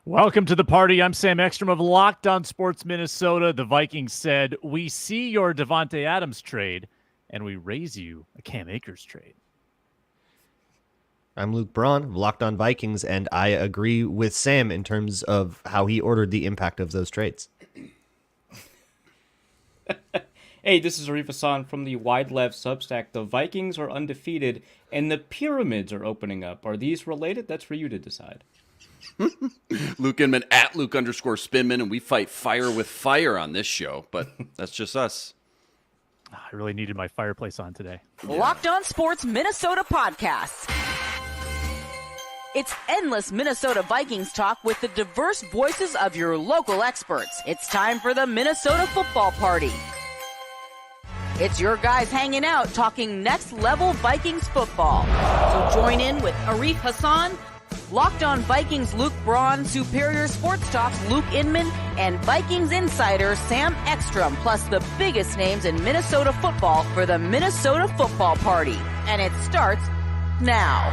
Welcome to the party. I'm Sam Ekstrom of Locked On Sports Minnesota. The Vikings said, "We see your Devontae Adams trade, and we raise you a Cam Akers trade." I'm Luke Braun of Locked On Vikings, and I agree with Sam in terms of how he ordered the impact of those trades. Hey, this is Arif Hassan from the Wide Left Substack. The Vikings are undefeated, and the pyramids are opening up. Are these related? That's for you to decide. Luke Inman at Luke_Spinman, and we fight fire with fire on this show, but that's just us. I really needed my fireplace on today. Locked On Sports Minnesota Podcasts. It's endless Minnesota Vikings talk with the diverse voices of your local experts. It's time for the Minnesota Football Party. It's your guys hanging out talking next level Vikings football. So join in with Arif Hassan, Locked On Vikings Luke Braun, Superior Sports Talk's Luke Inman, and Vikings insider Sam Ekstrom, plus the biggest names in Minnesota football for the Minnesota Football Party. And it starts now.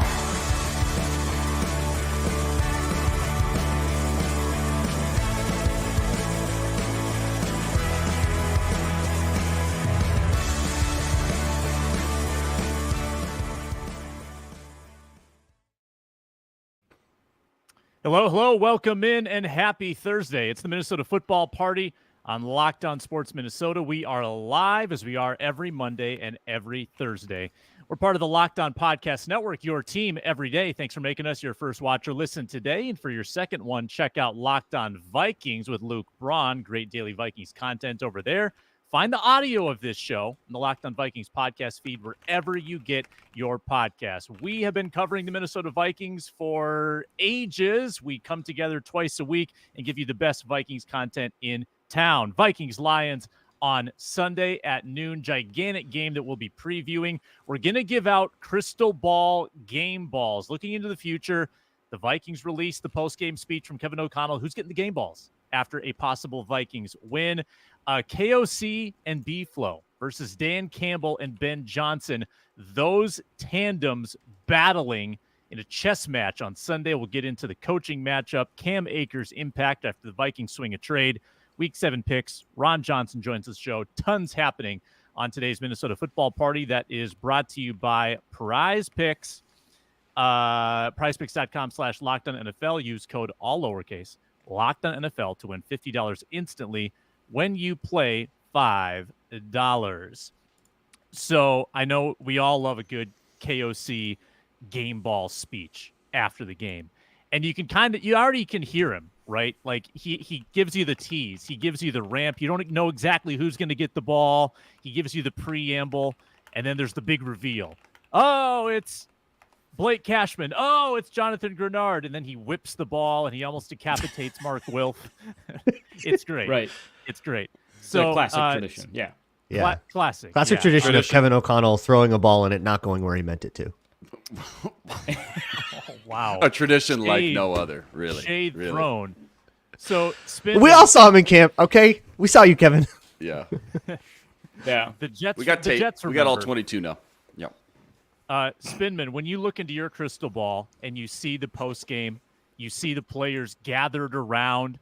Hello, welcome in, and happy Thursday. It's the Minnesota Football Party on Locked On Sports Minnesota. We are live as we are every Monday and every Thursday. We're part of the Locked On Podcast Network, your team every day. Thanks for making us your first watch or listen today. And for your second one, check out Locked On Vikings with Luke Braun. Great daily Vikings content over there. Find the audio of this show in the Locked On Vikings podcast feed wherever you get your podcast. We have been covering the Minnesota Vikings for ages. We come together twice a week and give you the best Vikings content in town. Vikings-Lions on Sunday at noon. Gigantic game that we'll be previewing. We're going to give out crystal ball game balls. Looking into the future, the Vikings released the post-game speech from Kevin O'Connell. Who's getting the game balls after a possible Vikings win? KOC and B-Flow versus Dan Campbell and Ben Johnson. Those tandems battling in a chess match on Sunday. We'll get into the coaching matchup. Cam Akers' impact after the Vikings swing a trade. Week 7 picks. Ron Johnson joins the show. Tons happening on today's Minnesota Football Party that is brought to you by Prize Picks. PrizePicks.com/LockedOnNFL. Use code all lowercase LockedOnNFL to win $50 instantly when you play $5. So I know we all love a good KOC game ball speech after the game. And you already can hear him, right? Like he gives you the tease. He gives you the ramp. You don't know exactly who's going to get the ball. He gives you the preamble. And then there's the big reveal. Oh, it's Blake Cashman. Oh, it's Jonathan Grenard. And then he whips the ball and he almost decapitates Mark Wilf. It's great. Right. It's great. So classic tradition. Yeah. Classic Tradition of Kevin O'Connell throwing a ball and it not going where he meant it to. Wow. A tradition like no other, really. Shade really. thrown. So Spinman, We all saw him in camp, okay? We saw you, Kevin. Yeah. Yeah. the Jets. We got the tape. Jets We got all remember. 22 now. Yep. Spinman, when you look into your crystal ball and you see the post game, you see the players gathered around,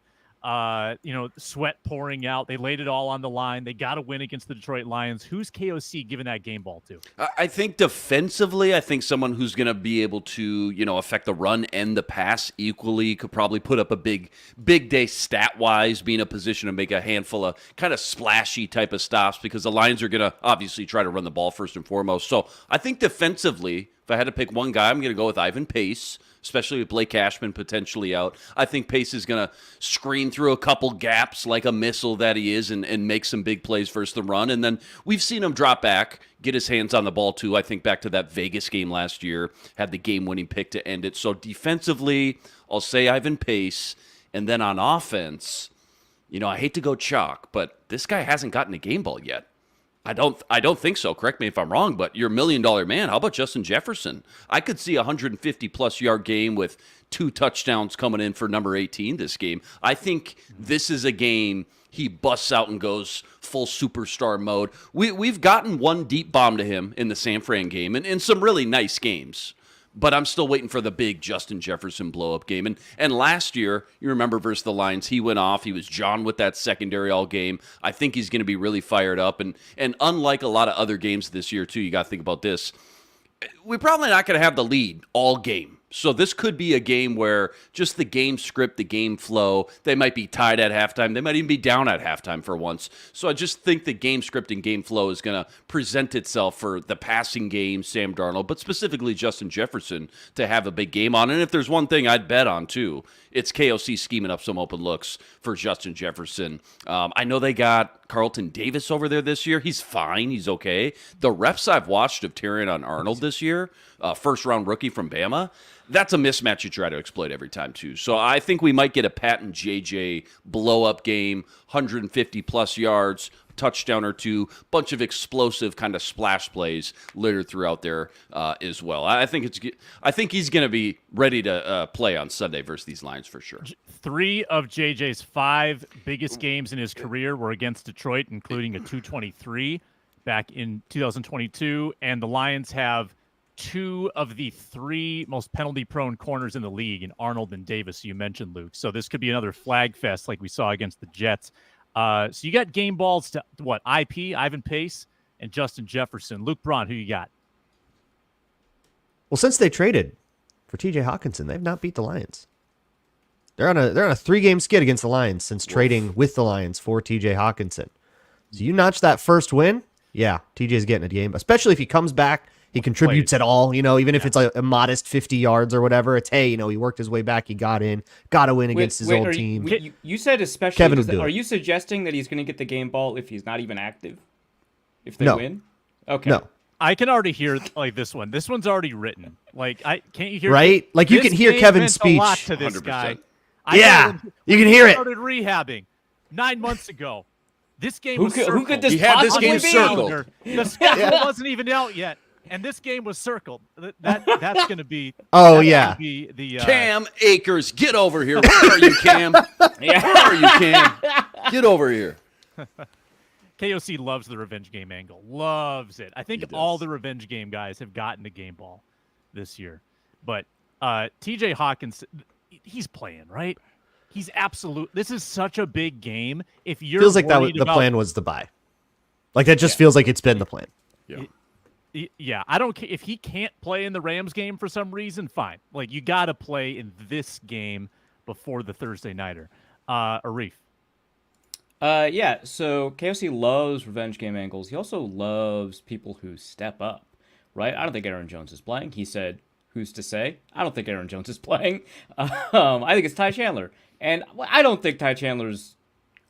sweat pouring out. They laid it all on the line. They got to win against the Detroit Lions. Who's KOC giving that game ball to? I think defensively, I think someone who's going to be able to, affect the run and the pass equally could probably put up a big day stat-wise, be in a position to make a handful of kind of splashy type of stops because the Lions are going to obviously try to run the ball first and foremost. So I think defensively, if I had to pick one guy, I'm going to go with Ivan Pace, especially with Blake Cashman potentially out. I think Pace is going to screen through a couple gaps like a missile that he is and make some big plays versus the run. And then we've seen him drop back, get his hands on the ball too. I think back to that Vegas game last year, had the game-winning pick to end it. So defensively, I'll say Ivan Pace. And then on offense, I hate to go chalk, but this guy hasn't gotten a game ball yet. I don't think so. Correct me if I'm wrong, but you're $1 million man. How about Justin Jefferson? I could see a 150-plus yard game with 2 touchdowns coming in for number 18 this game. I think this is a game he busts out and goes full superstar mode. We've gotten one deep bomb to him in the San Fran game and in some really nice games. but I'm still waiting for the big Justin Jefferson blow-up game. And last year, you remember versus the Lions, he went off. He was John with that secondary all game. I think he's going to be really fired up. And unlike a lot of other games this year, too, you got to think about this. We're probably not going to have the lead all game. So this could be a game where just the game script, the game flow, they might be tied at halftime. They might even be down at halftime for once. So I just think the game script and game flow is going to present itself for the passing game, Sam Darnold, but specifically Justin Jefferson to have a big game on. And if there's one thing I'd bet on, too, it's KOC scheming up some open looks for Justin Jefferson. I know they got Carlton Davis over there this year. He's fine. He's okay. The reps I've watched of Terrion Arnold this year, first-round rookie from Bama, that's a mismatch you try to exploit every time, too. So I think we might get a Pat and JJ blow-up game, 150-plus yards, touchdown or two, bunch of explosive kind of splash plays littered throughout there as well. I think he's going to be ready to play on Sunday versus these Lions for sure. 3 of JJ's 5 biggest games in his career were against Detroit, including a 223 back in 2022, and the Lions have 2 of the 3 most penalty-prone corners in the league, in Arnold and Davis, you mentioned, Luke. So this could be another flag fest like we saw against the Jets. So you got game balls to what? Ivan Pace, and Justin Jefferson. Luke Braun, who you got? Well, since they traded for TJ Hockenson, they've not beat the Lions. They're on a 3-game skid against the Lions since trading with the Lions for TJ Hockenson. So you notch that first win, yeah, TJ's getting a game, especially if he comes back. He contributes at all, even if it's a modest 50 yards or whatever. It's, hey, he worked his way back. He got in, got a win against his old team. You said especially. Kevin would do are it. you suggesting that he's going to get the game ball if he's not even active? If they No. win? Okay. No. I can already hear this one. This one's already written. Can't you hear? Right? Like you This can hear game Kevin's meant a lot speech. to this 100%. guy. Yeah, when you can hear it. Started rehabbing 9 months ago. This game Who was could circled. this He had this possibly game be? circled. The schedule wasn't even out yet, and this game was circled. That's going to be. Oh, that's yeah. gonna be the Cam Akers, get over here. Where are you, Cam? Where are you, Cam? Get over here. KOC loves the revenge game angle. Loves it. I think all the revenge game guys have gotten the game ball this year. But TJ Hawkins, he's playing, right? He's absolute. This is such a big game. If you're Feels like worried the about, plan was to buy. Like that just feels like it's been the plan. Yeah, I don't care if he can't play in the Rams game for some reason. Fine, like you got to play in this game before the Thursday nighter. Arif. Yeah, so KOC loves revenge game angles. He also loves people who step up, right? I don't think Aaron Jones is playing. He said, who's to say? I don't think Aaron Jones is playing. I think it's Ty Chandler. And I don't think Ty Chandler's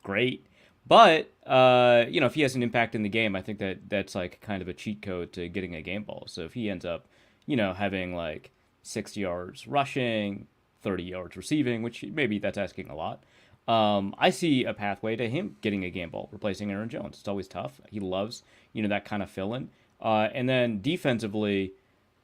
great. But, if he has an impact in the game, I think that's like kind of a cheat code to getting a game ball. So if he ends up, having like 60 yards rushing, 30 yards receiving, which maybe that's asking a lot. I see a pathway to him getting a game ball, replacing Aaron Jones. It's always tough. He loves, that kind of fill-in. And then defensively,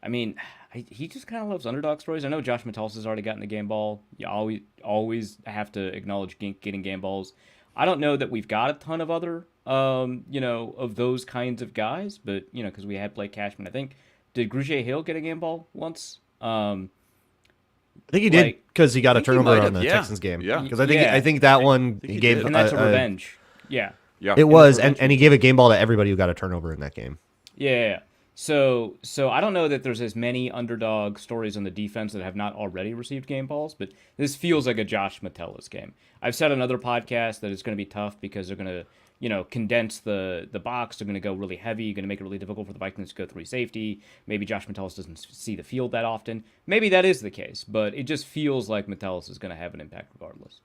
he just kind of loves underdog stories. I know Josh Metellus has already gotten the game ball. You always have to acknowledge getting game balls. I don't know that we've got a ton of other, of those kinds of guys, but, because we had Blake Cashman. I think, did Grugier Hill get a game ball once? I think he did because he got a turnover on the Texans game. Yeah. Because I think that one he gave did. And that's a revenge. Yeah. It was, and he gave a game ball to everybody who got a turnover in that game. Yeah. So I don't know that there's as many underdog stories on the defense that have not already received game balls, but this feels like a Josh Metellus game. I've said on other podcasts that it's going to be tough because they're going to, condense the box. They're going to go really heavy, going to make it really difficult for the Vikings to go through safety. Maybe Josh Metellus doesn't see the field that often. Maybe that is the case, but it just feels like Metellus is going to have an impact regardless.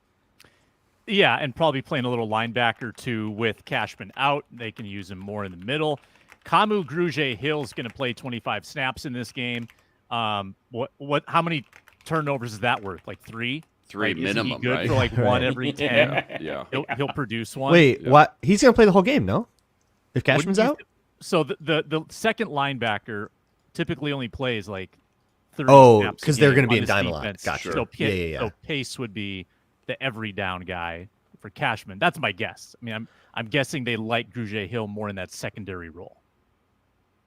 Yeah, and probably playing a little linebacker too with Cashman out. They can use him more in the middle. Kamu Grugier-Hill is going to play 25 snaps in this game. How many turnovers is that worth? Like 3? 3 Isn't minimum, he good right? for like 1 every 10? Yeah. He'll produce one. Wait, what? He's going to play the whole game, no? If Cashman's out? So the second linebacker typically only plays like 30 Oh, snaps because a they're game going to be on in this dime a lot. defense. Gotcha. So, Yeah. so Pace would be the every down guy for Cashman. That's my guess. I'm guessing they like Grugier-Hill more in that secondary role.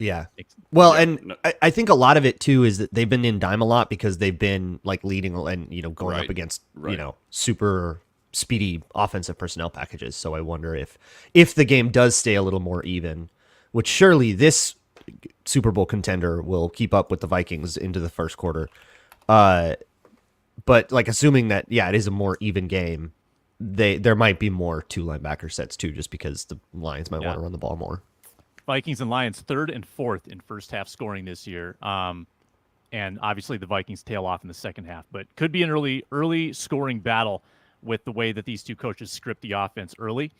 Yeah. Well, Yeah, and no. I think a lot of it too is that they've been in dime a lot because they've been like leading and going up Right. against Right. super speedy offensive personnel packages. So I wonder if the game does stay a little more even, which surely this Super Bowl contender will keep up with the Vikings into the first quarter. But like assuming that it is a more even game, there might be more two linebacker sets too, just because the Lions might want to run the ball more. Vikings and Lions 3rd and 4th in first half scoring this year. And obviously the Vikings tail off in the second half, but could be an early scoring battle with the way that these two coaches script the offense early.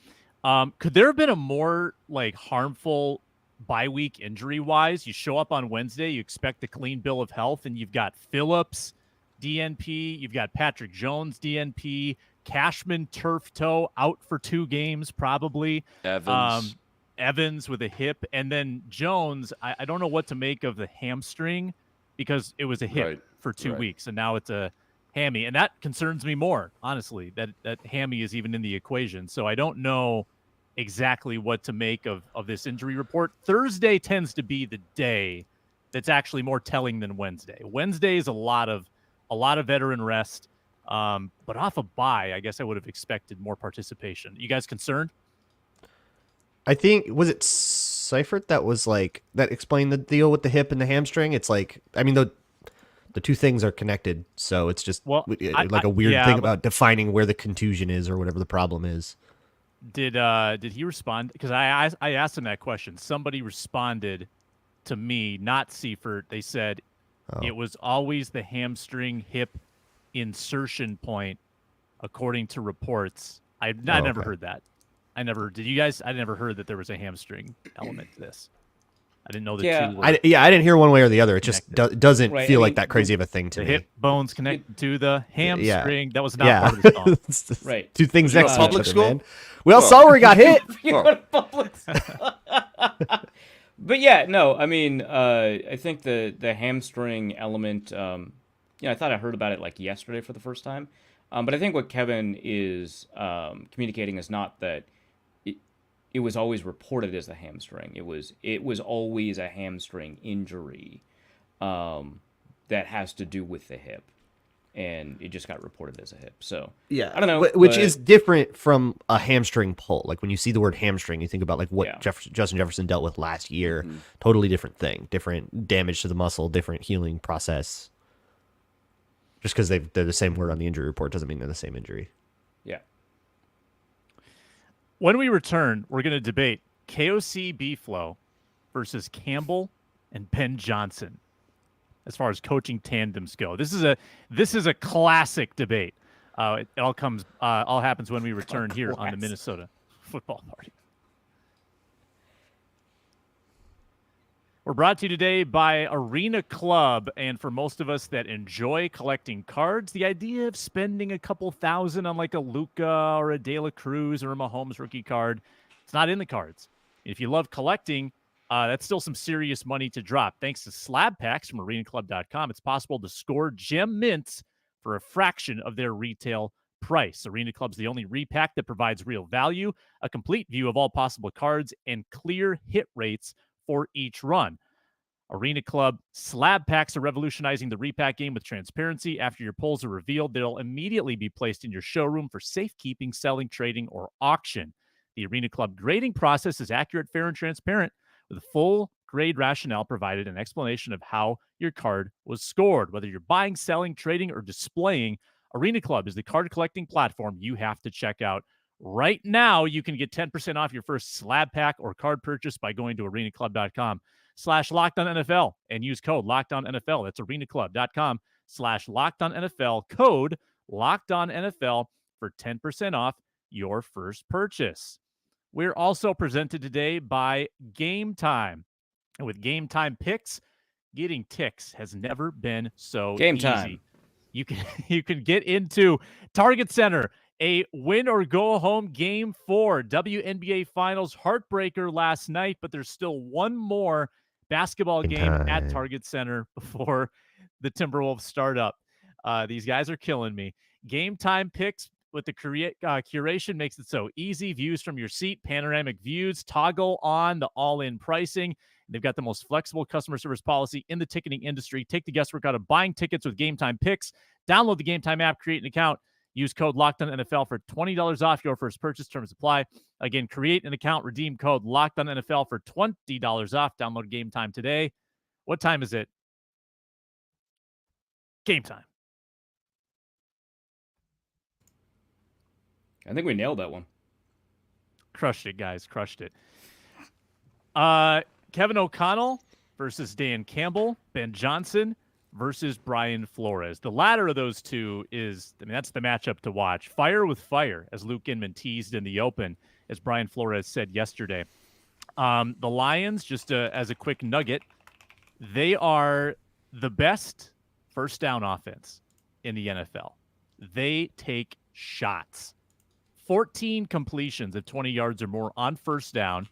Could there have been a more like harmful bye week injury wise? You show up on Wednesday, you expect a clean bill of health, and you've got Phillips, DNP, you've got Patrick Jones, DNP, Cashman, turf toe, out for 2 games probably. Evans with a hip, and then Jones, I don't know what to make of the hamstring because it was a hip for 2 weeks, and now it's a hammy, and that concerns me more, honestly, that hammy is even in the equation. So I don't know exactly what to make of this injury report. Thursday tends to be the day that's actually more telling than Wednesday. Wednesday is a lot of veteran rest, but off a bye, I guess I would have expected more participation. You guys concerned? I think was it Seifert that was like that explained the deal with the hip and the hamstring. It's like the two things are connected, so it's just a weird thing about defining where the contusion is or whatever the problem is. Did he respond? Because I asked him that question. Somebody responded to me, not Seifert. They said it was always the hamstring hip insertion point, according to reports. I never heard that. Did you guys? I never heard that there was a hamstring element to this. I didn't know the two were I didn't hear one way or the other. It just doesn't feel like that crazy of a thing to the me. hip bones connected to the hamstring. That was not part of the song. Right. Two things next to public each other, school? man. We all saw where he got hit. But yeah, no, I mean, I think the hamstring element, I thought I heard about it like yesterday for the first time. But I think what Kevin is communicating is not that it was always reported as a hamstring. It was always a hamstring injury that has to do with the hip, and it just got reported as a hip. So I don't know, which is different from a hamstring pull. Like when you see the word hamstring, you think about like what Justin Jefferson dealt with last year. Mm-hmm. Totally different thing, different damage to the muscle, different healing process. Just because they're the same word on the injury report doesn't mean they're the same injury. Yeah. When we return, we're going to debate KOC B-Flow versus Campbell and Ben Johnson as far as coaching tandems go. This is a classic debate. It all happens when we return here on the Minnesota Football Party. We're brought to you today by Arena Club, and for most of us that enjoy collecting cards, the idea of spending a couple $1,000 on like a Luka or a De La Cruz or a Mahomes rookie card, it's not in the cards. If you love collecting, that's still some serious money to drop. Thanks to slab packs from arenaclub.com, it's possible to score gem mints for a fraction of their retail price. Arena Club's the only repack that provides real value, a complete view of all possible cards, and clear hit rates for each run. Arena Club slab packs are revolutionizing the repack game with transparency. After your pulls are revealed, they'll immediately be placed in your showroom for safekeeping, selling, trading, or auction. The Arena Club grading process is accurate, fair, and transparent, with a full grade rationale provided, an explanation of how your card was scored. Whether you're buying, selling, trading, or displaying, Arena Club is the card collecting platform you have to check out. Right now, you can get 10% off your first slab pack or card purchase by going to arenaclub.com/LockedOnNFL and use code LockedOnNFL. That's arenaclub.com/LockedOnNFL, code LockedOnNFL for 10% off your first purchase. We're also presented today by Game Time. And with Game Time picks, getting ticks has never been so Game easy. Time. You can get into Target Center, a win or go home game 4 WNBA Finals heartbreaker last night, but there's still one more basketball game at Target Center before the Timberwolves start up. These guys are killing me. Game Time picks with the curation makes it so easy. Views from your seat, panoramic views, toggle on the all-in pricing. They've got the most flexible customer service policy in the ticketing industry. Take the guesswork out of buying tickets with Game Time Picks. Download the Game Time app, create an account, use code LOCKEDONNFL for $20 off your first purchase. Terms apply. Again, create an account, redeem code LOCKEDONNFL for $20 off. Download Game Time today. What time is it? Game time. I think we nailed that one. Crushed it, guys. Crushed it. Kevin O'Connell versus Dan Campbell. Ben Johnson versus Brian Flores. The latter of those two is, that's the matchup to watch. Fire with fire, as Luke Inman teased in the open, as Brian Flores said yesterday. The Lions, just as a quick nugget, they are the best first down offense in the NFL. They take shots. 14 completions of 20 yards or more on first down.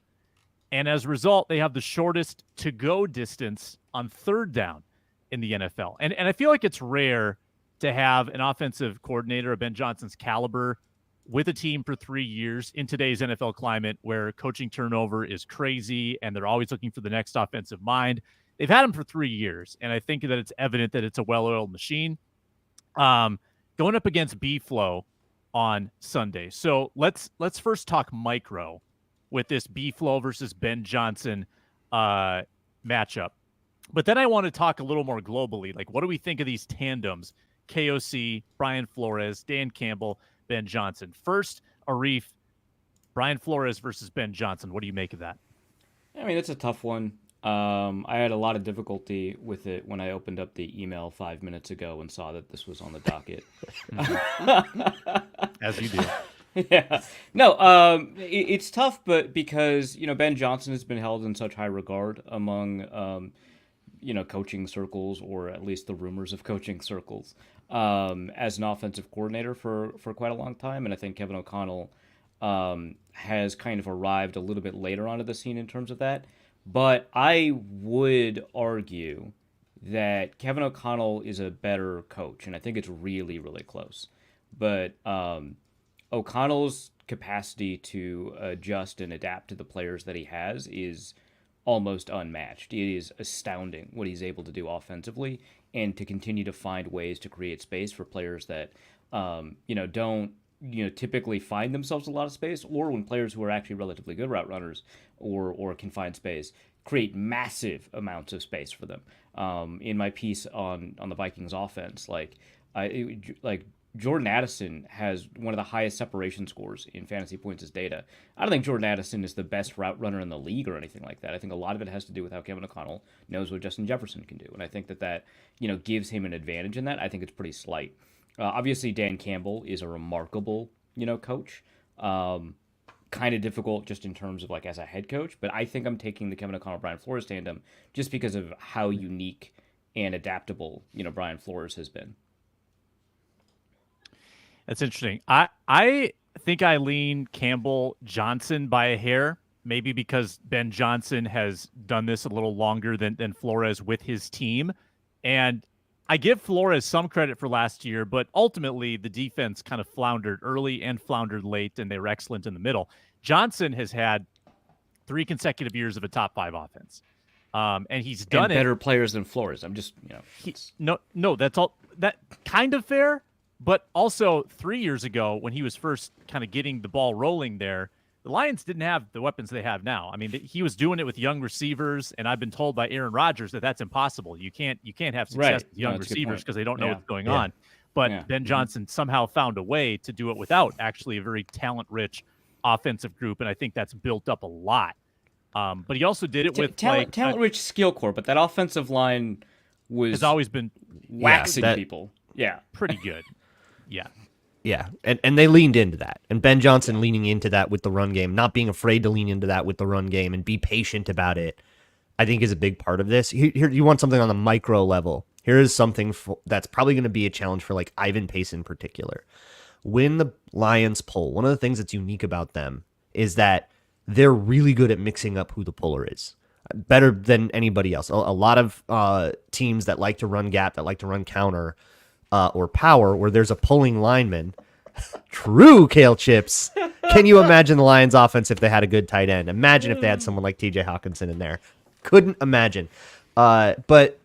And as a result, they have the shortest to-go distance on third down in the NFL. And I feel like it's rare to have an offensive coordinator of Ben Johnson's caliber with a team for 3 years in today's NFL climate where coaching turnover is crazy and they're always looking for the next offensive mind. They've had him for 3 years, and I think that it's evident that it's a well-oiled machine. Going up against B-Flow on Sunday. So let's first talk micro with this B-Flow versus Ben Johnson matchup. But then I want to talk a little more globally. Like, what do we think of these tandems? KOC, Brian Flores, Dan Campbell, Ben Johnson. First, Arif, Brian Flores versus Ben Johnson. What do you make of that? I mean, it's a tough one. I had a lot of difficulty with it when I opened up the email 5 minutes ago and saw that this was on the docket. As you do. Yeah. No, it's tough, but because, Ben Johnson has been held in such high regard among, coaching circles, or at least the rumors of coaching circles, as an offensive coordinator for quite a long time. And I think Kevin O'Connell has kind of arrived a little bit later onto the scene in terms of that. But I would argue that Kevin O'Connell is a better coach, and I think it's really, really close. But O'Connell's capacity to adjust and adapt to the players that he has is almost unmatched. It is astounding what he's able to do offensively, and to continue to find ways to create space for players that don't typically find themselves a lot of space, or when players who are actually relatively good route runners or can find space create massive amounts of space for them. In my piece on the Vikings offense, Jordan Addison has one of the highest separation scores in fantasy points as data. I don't think Jordan Addison is the best route runner in the league or anything like that. I think a lot of it has to do with how Kevin O'Connell knows what Justin Jefferson can do. And I think that gives him an advantage in that. I think it's pretty slight. Obviously, Dan Campbell is a remarkable, coach. Kind of difficult just in terms of as a head coach. But I think I'm taking the Kevin O'Connell-Brian Flores tandem just because of how unique and adaptable, Brian Flores has been. That's interesting. I think I lean Campbell Johnson by a hair, maybe because Ben Johnson has done this a little longer than Flores with his team. And I give Flores some credit for last year, but ultimately the defense kind of floundered early and floundered late, and they were excellent in the middle. Johnson has had 3 consecutive years of a top 5 offense. And he's done and better players than Flores. I'm just, No, that's all that kind of fair. But also 3 years ago, when he was first kind of getting the ball rolling there, the Lions didn't have the weapons they have now. I mean, he was doing it with young receivers, and I've been told by Aaron Rodgers that that's impossible. You can't have success with young receivers because they don't know what's going on. But Ben Johnson somehow found a way to do it without actually a very talent-rich offensive group, and I think that's built up a lot. But he also did it with talent-rich skill core, but that offensive line has always been waxing people. Yeah, pretty good. Yeah. Yeah, and they leaned into that. And Ben Johnson leaning into that with the run game, not being afraid to lean into that with the run game and be patient about it, I think is a big part of this. Here, you want something on the micro level. Here is something that's probably going to be a challenge for Ivan Pace in particular. When the Lions pull, one of the things that's unique about them is that they're really good at mixing up who the puller is. Better than anybody else. A lot of teams that like to run gap, that like to run counter, or power, where there's a pulling lineman. True, Kale Chips. Can you imagine the Lions offense if they had a good tight end? Imagine if they had someone like TJ Hockenson in there. Couldn't imagine. But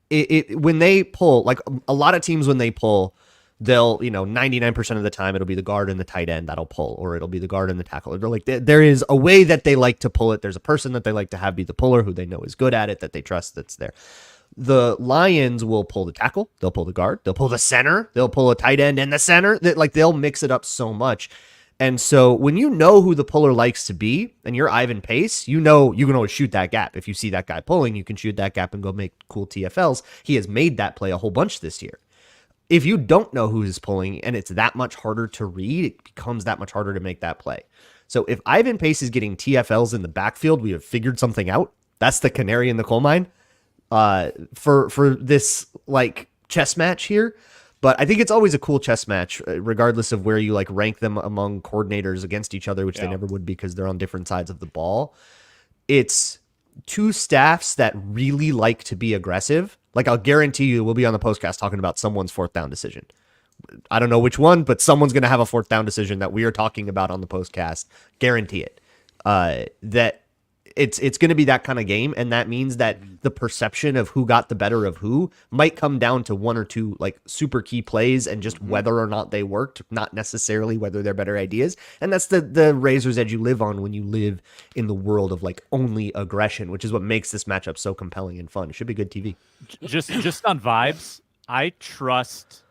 when they pull, like a lot of teams when they pull, they'll 99% of the time it'll be the guard and the tight end that'll pull, or it'll be the guard and the tackle. They're like there is a way that they like to pull it. There's a person that they like to have be the puller who they know is good at it, that they trust that's there. The Lions will pull the tackle, they'll pull the guard, they'll pull the center, they'll pull a tight end and the center. They'll mix it up so much. And so when you know who the puller likes to be and you're Ivan Pace, you know you can always shoot that gap. If you see that guy pulling, you can shoot that gap and go make cool TFLs. He has made that play a whole bunch this year. If you don't know who is pulling and it's that much harder to read, it becomes that much harder to make that play. So if Ivan Pace is getting TFLs in the backfield, we have figured something out. That's the canary in the coal mine for this like chess match here. But I think it's always a cool chess match, regardless of where you like rank them among coordinators against each other, which they never would because they're on different sides of the ball. It's two staffs that really like to be aggressive. Like I'll guarantee you we'll be on the postcast talking about someone's fourth down decision. I don't know which one, but someone's going to have a fourth down decision that we are talking about on the postcast. Guarantee it. That it's going to be that kind of game, and that means that the perception of who got the better of who might come down to one or two like super key plays and just whether or not they worked, not necessarily whether they're better ideas. And that's the razor's edge you live on when you live in the world of like only aggression, which is what makes this matchup so compelling and fun. It should be good TV. Just on vibes, I trust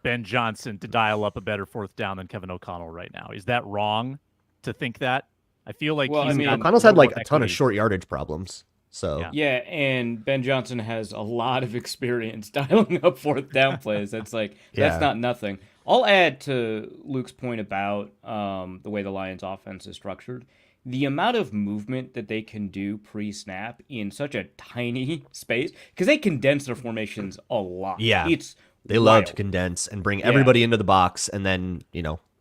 Ben Johnson to dial up a better fourth down than Kevin O'Connell right now. Is that wrong to think that? I feel like O'Connell's had like a ton of short yardage problems. So yeah, and Ben Johnson has a lot of experience dialing up fourth down plays. That's not nothing. I'll add to Luke's point about the way the Lions offense is structured. The amount of movement that they can do pre-snap in such a tiny space, because they condense their formations a lot. Yeah, they wild. love to condense and bring everybody into the box and then,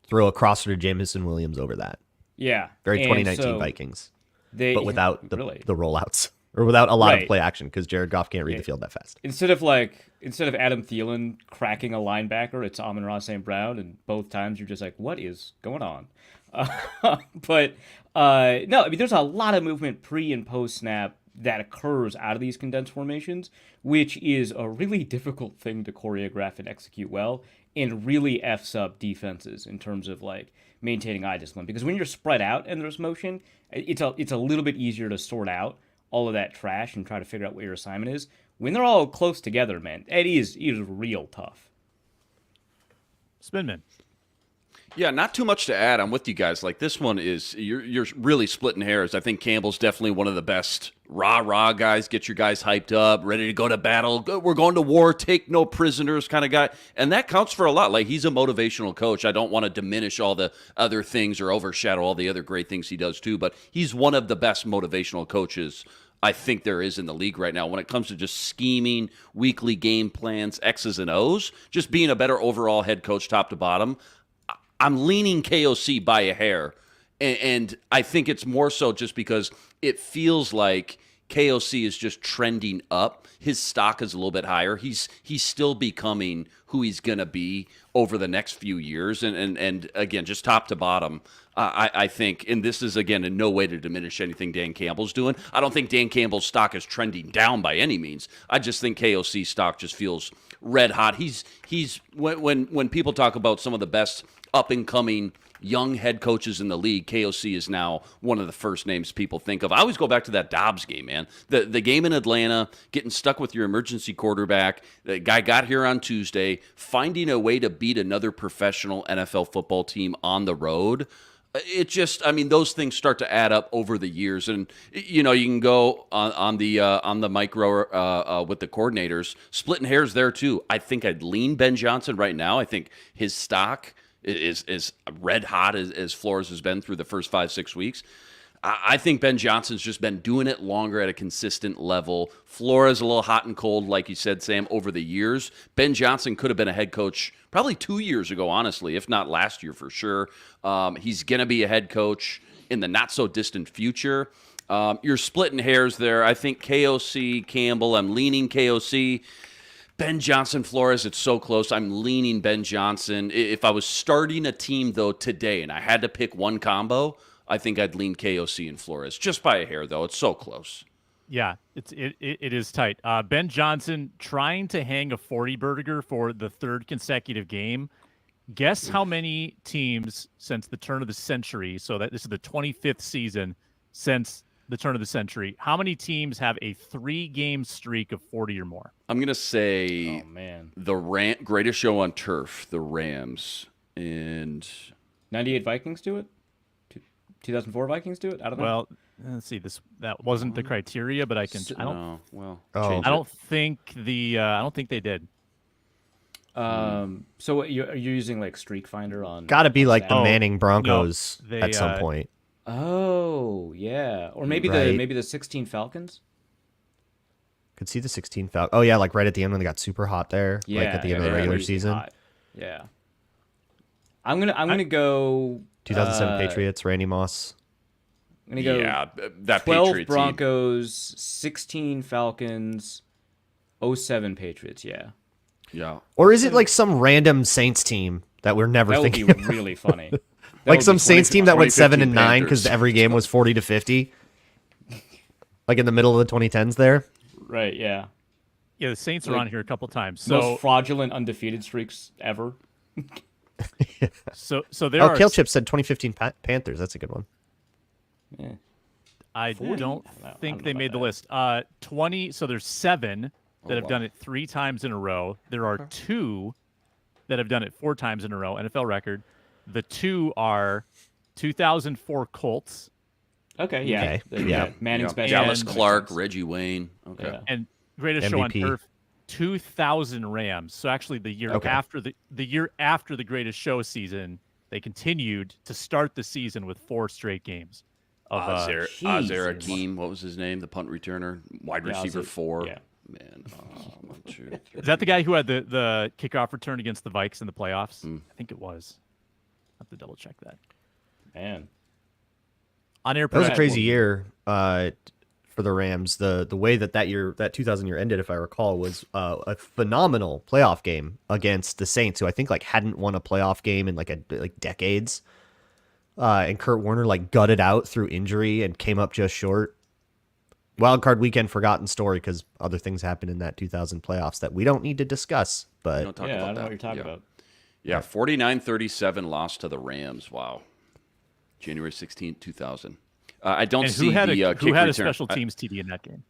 throw a crosser to Jamison Williams over that. Yeah. Very 2019 Vikings. But without the rollouts or without a lot of play action because Jared Goff can't read the field that fast. Instead of Adam Thielen cracking a linebacker, it's Amon-Ra St. Brown, and both times you're just like, what is going on? But no, I mean, there's a lot of movement pre and post snap that occurs out of these condensed formations, which is a really difficult thing to choreograph and execute well, and really F's up defenses in terms of like maintaining eye discipline. Because when you're spread out and there's motion, it's a little bit easier to sort out all of that trash and try to figure out what your assignment is. When they're all close together, man, it is real tough. Spinman. Yeah, not too much to add. I'm with you guys. Like this one is you're really splitting hairs. I think Campbell's definitely one of the best rah guys. Get your guys hyped up, ready to go to battle. We're going to war. Take no prisoners, kind of guy, and that counts for a lot. Like he's a motivational coach. I don't want to diminish all the other things or overshadow all the other great things he does too. But he's one of the best motivational coaches I think there is in the league right now when it comes to just scheming, weekly game plans, X's and O's, just being a better overall head coach top to bottom. I'm leaning KOC by a hair, and I think it's more so just because it feels like KOC is just trending up. His stock is a little bit higher. He's still becoming who he's going to be over the next few years. And again, just top to bottom, I think, and this is, again, in no way to diminish anything Dan Campbell's doing. I don't think Dan Campbell's stock is trending down by any means. I just think KOC's stock just feels red hot. He's when people talk about some of the best up-and-coming young head coaches in the league, KOC is now one of the first names people think of. I always go back to that Dobbs game, man. The game in Atlanta, getting stuck with your emergency quarterback. The guy got here on Tuesday, finding a way to beat another professional NFL football team on the road. It just, I mean, those things start to add up over the years, and you can go on the micro with the coordinators, splitting hairs there too. I think I'd lean Ben Johnson right now. I think his stock is red hot as Flores has been through the first 5-6 weeks. I think Ben Johnson's just been doing it longer at a consistent level. Flores a little hot and cold, like you said, Sam, over the years. Ben Johnson could have been a head coach probably 2 years ago, honestly, if not last year for sure. He's going to be a head coach in the not-so-distant future. You're splitting hairs there. I think KOC, Campbell, I'm leaning KOC. Ben Johnson, Flores, it's so close. I'm leaning Ben Johnson. If I was starting a team, though, today, and I had to pick one combo, I think I'd lean KOC and Flores just by a hair, though. It's so close. Yeah, it is tight. Ben Johnson trying to hang a 40-burger for the third consecutive game. Guess how many teams since the turn of the century, so that this is the 25th season since the turn of the century, how many teams have a 3-game streak of 40 or more? I'm going to say the greatest show on turf, the Rams. And 98 Vikings do it? 2004 Vikings do it? I don't know. Well, let's see. That wasn't the criteria, but I don't think they did. So you're using like Streak Finder on? Got to be like the Oh, Manning Broncos no, at some point. Oh yeah, or maybe Right. the 16 Falcons. Could see the 16 Falcons. Oh yeah, like right at the end when they got super hot there, Yeah, like at the end of the yeah, regular crazy season. hot. Yeah, I'm gonna go 2007 Patriots, Randy Moss. I'm gonna go yeah, that 12 Patriot team. Broncos, 16 Falcons, 07 Patriots. Yeah, Yeah. Or is it like some random Saints team that we're never that would thinking be about? really funny. Like some Saints team that went 2015 7-9 because Panthers. every game was 40-50. Like in the middle of the 2010s there. Right? Yeah. Yeah, the Saints are on here a couple times. So Most fraudulent undefeated streaks ever. so there Oh, are. Kale Chip said 2015 Panthers. That's a good one. Yeah. I 40? don't I don't think know they about made the that. list. 20. So there's 7 that have done it 3 times in a row. There are 2 that have done it 4 times in a row. NFL record. The 2 are 2004 Colts Okay. Yeah. Okay, Yeah. Manning's best. Dallas friend. Clark, Reggie Wayne. Okay. Yeah. and greatest show on MVP. turf. 2000 Rams. So actually, the year Okay. after the year after the greatest show season, they continued to start the season with 4 straight games. Of Azar Jesus. Hakim, what was his name? The punt returner, wide Yeah, receiver Azar- 4. yeah. Man, 1, 2, is that the guy who had the kickoff return against the Vikes in the playoffs? I think it was. I have to double check that. Man. On air That was a production. crazy year for the Rams. The way that 2000 year ended, if I recall, was a phenomenal playoff game against the Saints, who I think like hadn't won a playoff game in like decades. And Kurt Warner like gutted out through injury and came up just short. Wild card weekend, forgotten story because other things happened in that 2000 playoffs that we don't need to discuss. But Don't talk Yeah, I about don't know that. what you're talking Yeah. about. Yeah, 49-37 loss to the Rams. Wow. January 16th, 2000. I don't And see who had the a kick who had a return. special teams TD in that game?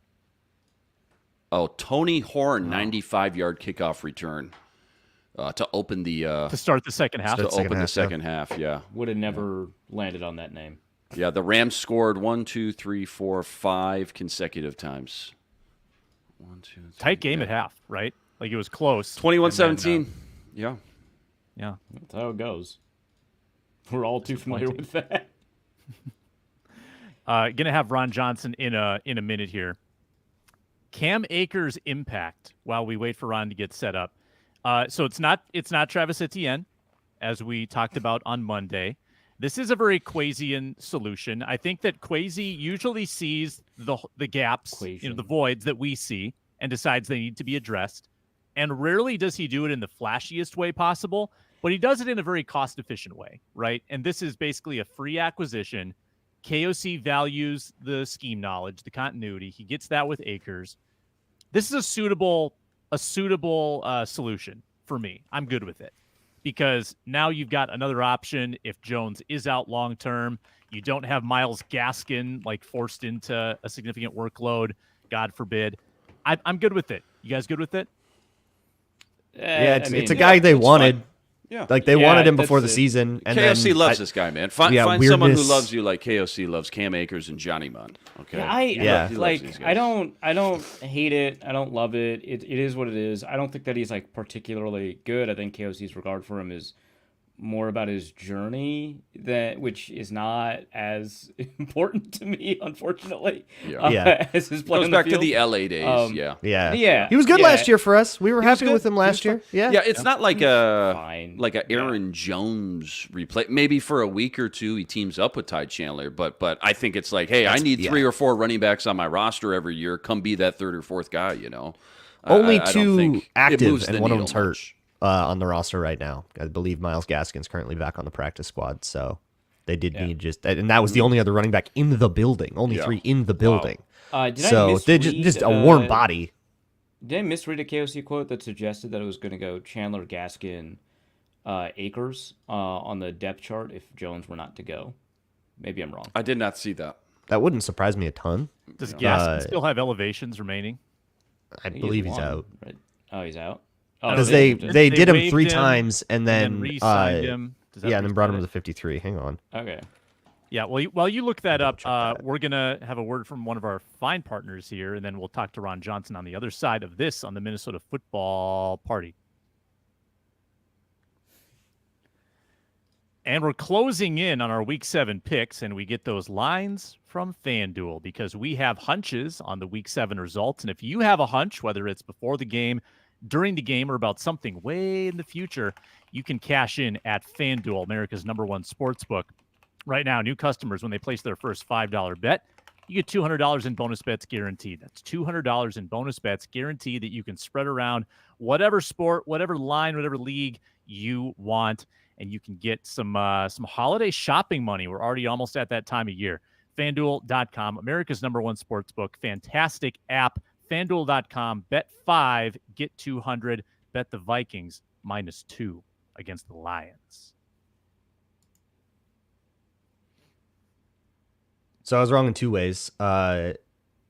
Tony Horn, 95-yard kickoff return to open the To start the second half. Start- second half, yeah. second half. Yeah, Would have never landed on that name. yeah. The Rams scored 1, 2, 3, 4, 5 consecutive times. 1, 2, 3, Tight game at half, right? Like it was close. 21-17. Yeah. Yeah. That's how it goes. We're all too familiar with that. Gonna have Ron Johnson in a minute here. Cam Akers' impact while we wait for Ron to get set up. So it's not Travis Etienne, as we talked about on Monday. This is a very Quasian solution. I think that Quasi usually sees the gaps, the voids that we see, and decides they need to be addressed. And rarely does he do it in the flashiest way possible, but he does it in a very cost-efficient way, right? And this is basically a free acquisition. KOC values the scheme knowledge, the continuity. He gets that with Akers. This is a suitable solution for me. I'm good with it because now you've got another option. If Jones is out long term, you don't have Myles Gaskin like forced into a significant workload. God forbid. I'm good with it. You guys good with it? yeah, it's a guy they wanted. fine. Yeah. Like they Yeah, wanted him before the that's it. season. And KOC then loves this guy, man. Find yeah, someone who weirdness. loves you like KOC loves Cam Akers and Johnny Munn. Okay. Yeah, He loves like these I guys. don't hate it. I don't love it. It is what it is. I don't think that he's like particularly good. I think KOC's regard for him is more about his journey, which is not as important to me, unfortunately. Yeah. Yeah. as his play Goes on the back to field. the LA days. Yeah. Yeah. He was good Yeah. last year for us. We were He was happy good. with him He was last year. fine. Yeah. Yeah, it's not like a fine. Aaron Jones replay. Maybe for a week or two he teams up with Ty Chandler, but I think it's like, hey, I need 3 or 4 running backs on my roster every year. Come be that 3rd or 4th guy, you know. Only I don't two think it active, moves the and one of needle them's hurt much. on the roster right now. I believe Myles Gaskin's currently back on the practice squad. So They did need and that was the only other running back in the building. Only 3 in the building. Did So I they misread, just a warm body. Did I misread a KOC quote that suggested that it was going to go Chandler, Gaskin, Akers on the depth chart if Jones were not to go? Maybe I'm wrong. I did not see that. That wouldn't surprise me a ton. Does Gaskin still have elevations remaining? I believe he's out. Right? Oh, he's out? Because they did him waived 3 him times and then re-signed him. and then brought him to the 53. Hang on. Okay. Yeah, well, while you look that up, check that. we're going to have a word from one of our fine partners here, and then we'll talk to Ron Johnson on the other side of this on the Minnesota Football Party. And we're closing in on our Week 7 picks, and we get those lines from FanDuel because we have hunches on the Week 7 results. And if you have a hunch, whether it's before the game, during the game, or about something way in the future, you can cash in at FanDuel, America's #1 sportsbook. Right now, new customers, when they place their first $5 bet, you get $200 in bonus bets guaranteed. That's $200 in bonus bets guaranteed that you can spread around whatever sport, whatever line, whatever league you want, and you can get some holiday shopping money. We're already almost at that time of year. FanDuel.com, America's #1 sportsbook. Fantastic app. FanDuel.com. Bet 5, get 200. Bet the Vikings -2 against the Lions. So I was wrong in 2 ways. Miles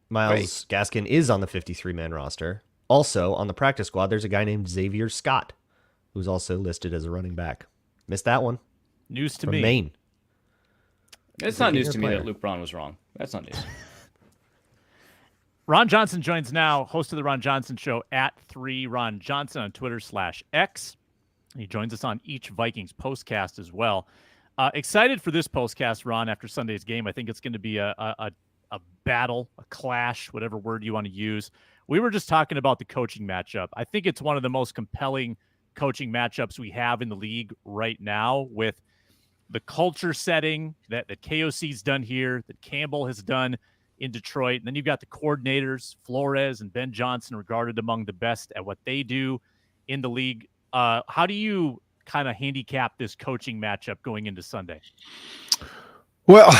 Gaskin is on the 53-man roster. Also, on the practice squad, there's a guy named Xavier Scott, who's also listed as a running back. Missed that one. News to From me. Maine. It's not news to me player. that Luke Braun was wrong. That's not news. Ron Johnson joins now, host of the Ron Johnson Show at 3Ron Johnson on Twitter/X. He joins us on each Vikings postcast as well. Excited for this postcast, Ron, after Sunday's game. I think it's going to be a battle, a clash, whatever word you want to use. We were just talking about the coaching matchup. I think it's one of the most compelling coaching matchups we have in the league right now, with the culture setting that KOC's done here, that Campbell has done in Detroit. And then you've got the coordinators, Flores and Ben Johnson, regarded among the best at what they do in the league. How do you kind of handicap this coaching matchup going into Sunday? Well,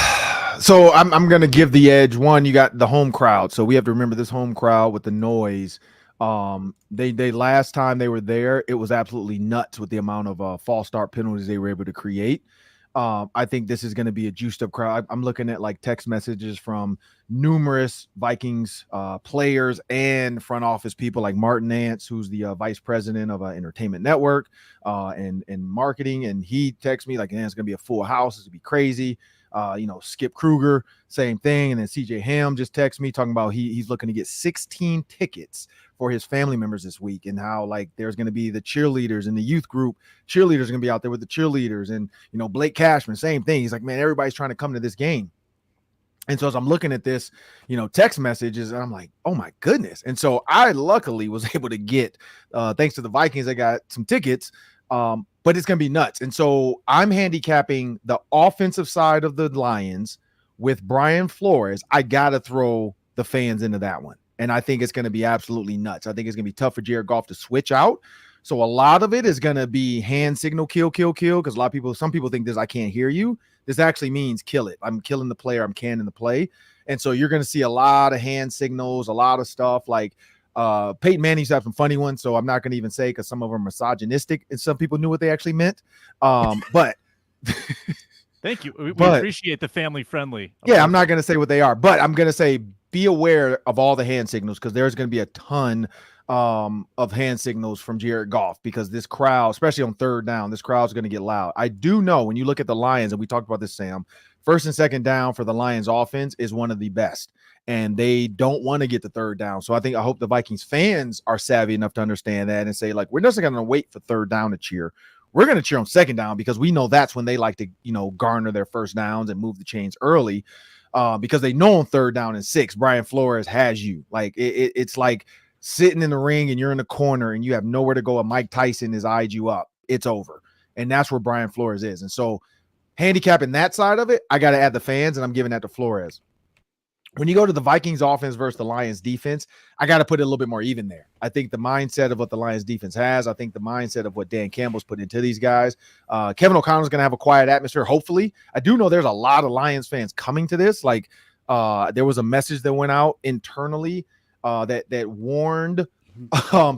so I'm going to give the edge. One, you got the home crowd. So we have to remember this home crowd with the noise. They last time they were there, it was absolutely nuts with the amount of false start penalties they were able to create. I think this is going to be a juiced up crowd. I'm looking at like text messages from numerous Vikings players and front office people like Martin Nance, who's the vice president of Entertainment Network and marketing. And he texts me like, man, it's going to be a full house. It's going to be crazy. Skip Kruger, same thing. And then CJ Ham just texted me talking about he's looking to get 16 tickets for his family members this week, and how like there's going to be the cheerleaders in the youth group. Cheerleaders are going to be out there with the cheerleaders, and Blake Cashman, same thing. He's like, man, everybody's trying to come to this game. And so as I'm looking at this, text messages, and I'm like, oh my goodness. And so I luckily was able to get, thanks to the Vikings, I got some tickets. But it's going to be nuts. And so I'm handicapping the offensive side of the Lions with Brian Flores. I got to throw the fans into that one. And I think it's going to be absolutely nuts. I think it's going to be tough for Jared Goff to switch out. So a lot of it is going to be hand signal, kill. Because some people think this, I can't hear you. This actually means kill it. I'm killing the player. I'm canning the play. And so you're going to see a lot of hand signals, a lot of stuff like Peyton Manning used to have some funny ones. So I'm not going to even say, because some of them are misogynistic and some people knew what they actually meant. But thank you. We appreciate the family friendly. Yeah, I'm not going to say what they are, but I'm going to say be aware of all the hand signals, because there's going to be a ton of hand signals from Jared Goff, because this crowd, especially on third down, this crowd's going to get loud. I do know when you look at the Lions, and we talked about this, Sam, first and second down for the Lions offense is one of the best, and they don't want to get the third down. So I hope the Vikings fans are savvy enough to understand that and say, like, we're just going to wait for third down to cheer. We're going to cheer on second down, because we know that's when they like to, garner their first downs and move the chains early, because they know on third down and 6, Brian Flores has you. Like it's like sitting in the ring and you're in the corner and you have nowhere to go, and Mike Tyson has eyed you up. It's over. And that's where Brian Flores is. And so handicapping that side of it, I got to add the fans, and I'm giving that to Flores. when you go to the Vikings offense versus the Lions defense, I got to put it a little bit more even there. I think the mindset of what the Lions defense has, I think the mindset of what Dan Campbell's put into these guys. Kevin O'Connell's going to have a quiet atmosphere, hopefully. I do know there's a lot of Lions fans coming to this. Like there was a message that went out internally that warned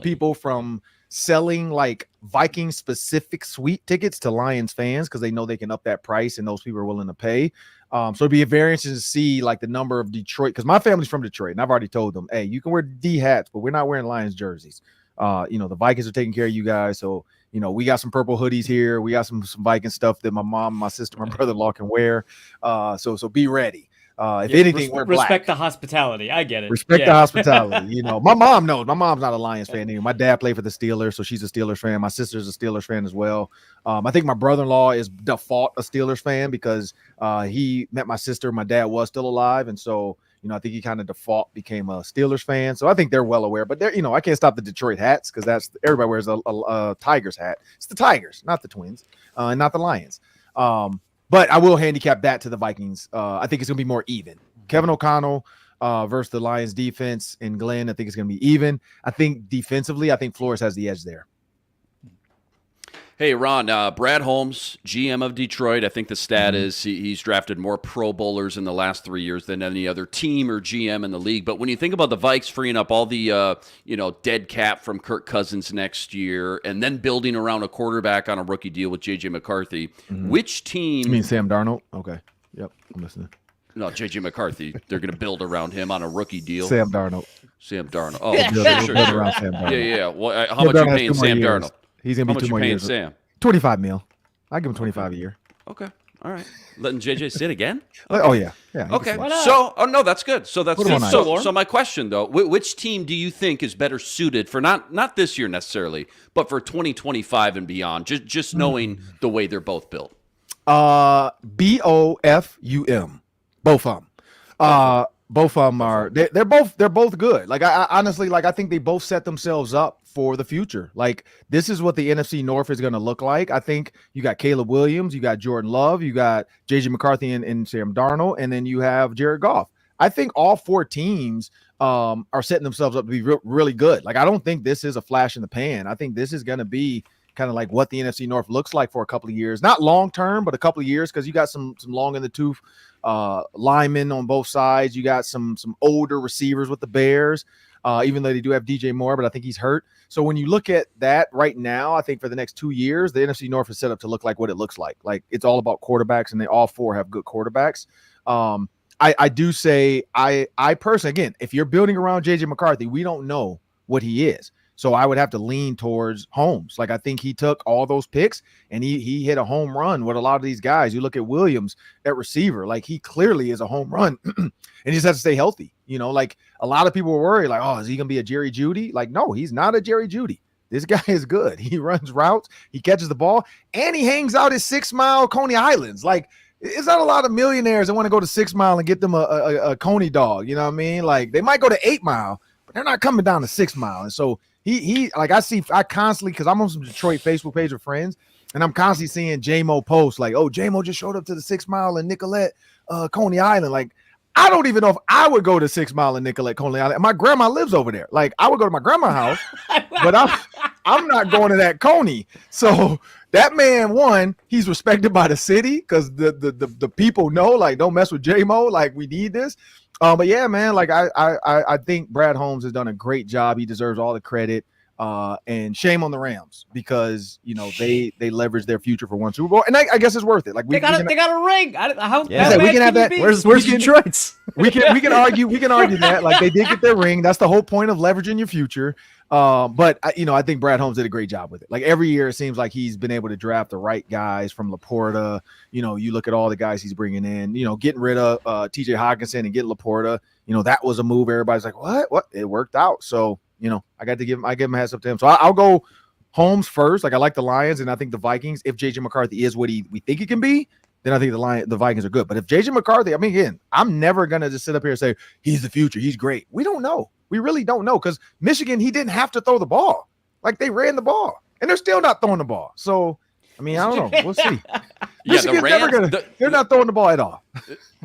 people from selling like Viking specific suite tickets to Lions fans because they know they can up that price and those people are willing to pay. So it'd be very interesting to see like the number of Detroit, because my family's from Detroit and I've already told them, hey, you can wear D hats, but we're not wearing Lions jerseys. The Vikings are taking care of you guys. So, we got some purple hoodies here. We got some Viking stuff that my mom, my sister, my brother-in-law can wear. So be ready. If anything, we're black. Respect the hospitality. I get it. Respect the hospitality. My mom knows. My mom's not a Lions fan anymore. My dad played for the Steelers, so she's a Steelers fan. My sister's a Steelers fan as well. I think my brother-in-law is default a Steelers fan because he met my sister. My dad was still alive, and so I think he kind of default became a Steelers fan. So I think they're well aware. But they're I can't stop the Detroit hats because that's everybody wears a Tigers hat. It's the Tigers, not the Twins, and not the Lions. But I will handicap that to the Vikings. I think it's going to be more even. Kevin O'Connell versus the Lions defense and Glenn, I think it's going to be even. I think defensively, I think Flores has the edge there. Hey, Ron, Brad Holmes, GM of Detroit. I think the stat is he's drafted more Pro Bowlers in the last 3 years than any other team or GM in the league. But when you think about the Vikes freeing up all the, dead cap from Kirk Cousins next year and then building around a quarterback on a rookie deal with J.J. McCarthy, which team? You mean Sam Darnold? Okay. Yep, I'm listening. No, J.J. McCarthy. They're going to build around him on a rookie deal. Sam Darnold. Oh, sure. Around Sam Darnold. Yeah. Well, how much are you paying Sam Darnold? He's going to be how much 2 more paying years. Sam? $25 million. I give him $25 a year. Okay. All right. Letting JJ sit again? Oh yeah. Okay. So, no, that's good. So that's good. So my question though, which team do you think is better suited for not this year necessarily, but for 2025 and beyond? Just knowing the way they're both built. BOFUM. Both of them. Both of them are they're both good. Like I honestly I think they both set themselves up for the future. Like this is what the NFC North is going to look like. I think you got Caleb Williams, you got Jordan Love, you got JJ McCarthy and Sam Darnold, and then you have Jared Goff. I think all four teams are setting themselves up to be really good. Like I don't think this is a flash in the pan. I think this is going to be kind of like what the NFC North looks like for a couple of years, not long term, but a couple of years, because you got some long in the tooth linemen on both sides. You got some older receivers with the Bears, even though they do have DJ Moore, but I think he's hurt. So when you look at that right now, I think for the next 2 years, the NFC North is set up to look like what it looks like. Like it's all about quarterbacks, and they all four have good quarterbacks. I do say I personally, again, if you're building around JJ McCarthy, we don't know what he is. So I would have to lean towards Holmes. Like I think he took all those picks and he hit a home run with a lot of these guys. You look at Williams at receiver, like he clearly is a home run and he just has to stay healthy. Like a lot of people were worried, like, oh, is he going to be a Jerry Jeudy? Like, no, he's not a Jerry Jeudy. This guy is good. He runs routes, he catches the ball, and he hangs out at 6 Mile Coney Islands. Like, it's not a lot of millionaires that want to go to 6 Mile and get them a Coney dog. You know what I mean? Like they might go to 8 Mile, but they're not coming down to 6 Mile. And so he like I constantly, because I'm on some Detroit Facebook page with friends, and I'm constantly seeing J-Mo posts like, oh, J-Mo just showed up to the 6 Mile in Nicollet, Coney Island. Like, I don't even know if I would go to 6 Mile in Nicollet, Coney Island. My grandma lives over there. Like, I would go to my grandma's house, but I'm not going to that Coney. So that man, one, he's respected by the city because the people know, like, don't mess with J-Mo. Like, we need this. But yeah, man, like I think Brad Holmes has done a great job. He deserves all the credit. And shame on the Rams because they leverage their future for one Super Bowl, and I guess it's worth it. Like they got a ring. We can have that. Where's Detroit's? We can argue that like they did get their ring. That's the whole point of leveraging your future. But I think Brad Holmes did a great job with it. Like every year, it seems like he's been able to draft the right guys from Laporta. You look at all the guys he's bringing in. Getting rid of T.J. Hockenson and getting Laporta. That was a move. Everybody's like, what? It worked out. So. I give him a heads up to him. So I'll go Holmes first. Like I like the Lions, and I think the Vikings. If JJ McCarthy is what we think he can be, then I think the Vikings are good. But if JJ McCarthy, I mean, again, I'm never gonna just sit up here and say he's the future. He's great. We don't know. We really don't know because Michigan, he didn't have to throw the ball. Like they ran the ball, and they're still not throwing the ball. So I mean, I don't know. We'll see. Michigan's never gonna. They're not throwing the ball at all.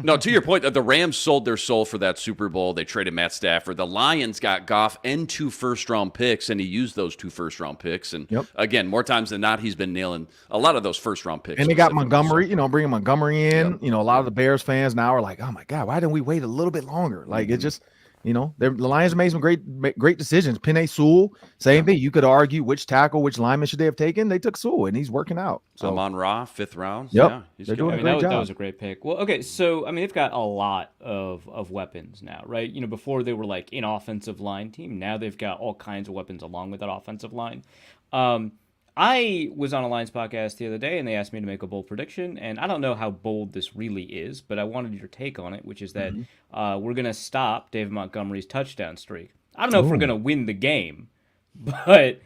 No, to your point, the Rams sold their soul for that Super Bowl. They traded Matt Stafford. The Lions got Goff and 2 first-round picks, and he used those 2 first-round picks. And again, more times than not, he's been nailing a lot of those first-round picks. And they got Montgomery, bringing Montgomery in. A lot of the Bears fans now are like, oh, my God, why didn't we wait a little bit longer? Like, it just – the Lions made some great decisions. Penei Sewell, same thing. You could argue which tackle, which lineman should they have taken. They took Sewell, and he's working out. So Amon-Ra, 5th round. Yep. Yeah, he's They're doing a that great job. That was a great pick. Well, okay, so, they've got a lot of weapons now, right? Before they were like an offensive line team. Now they've got all kinds of weapons along with that offensive line. I was on a Lions podcast the other day, and they asked me to make a bold prediction, and I don't know how bold this really is, but I wanted your take on it, which is that we're going to stop David Montgomery's touchdown streak. I don't know if we're going to win the game, but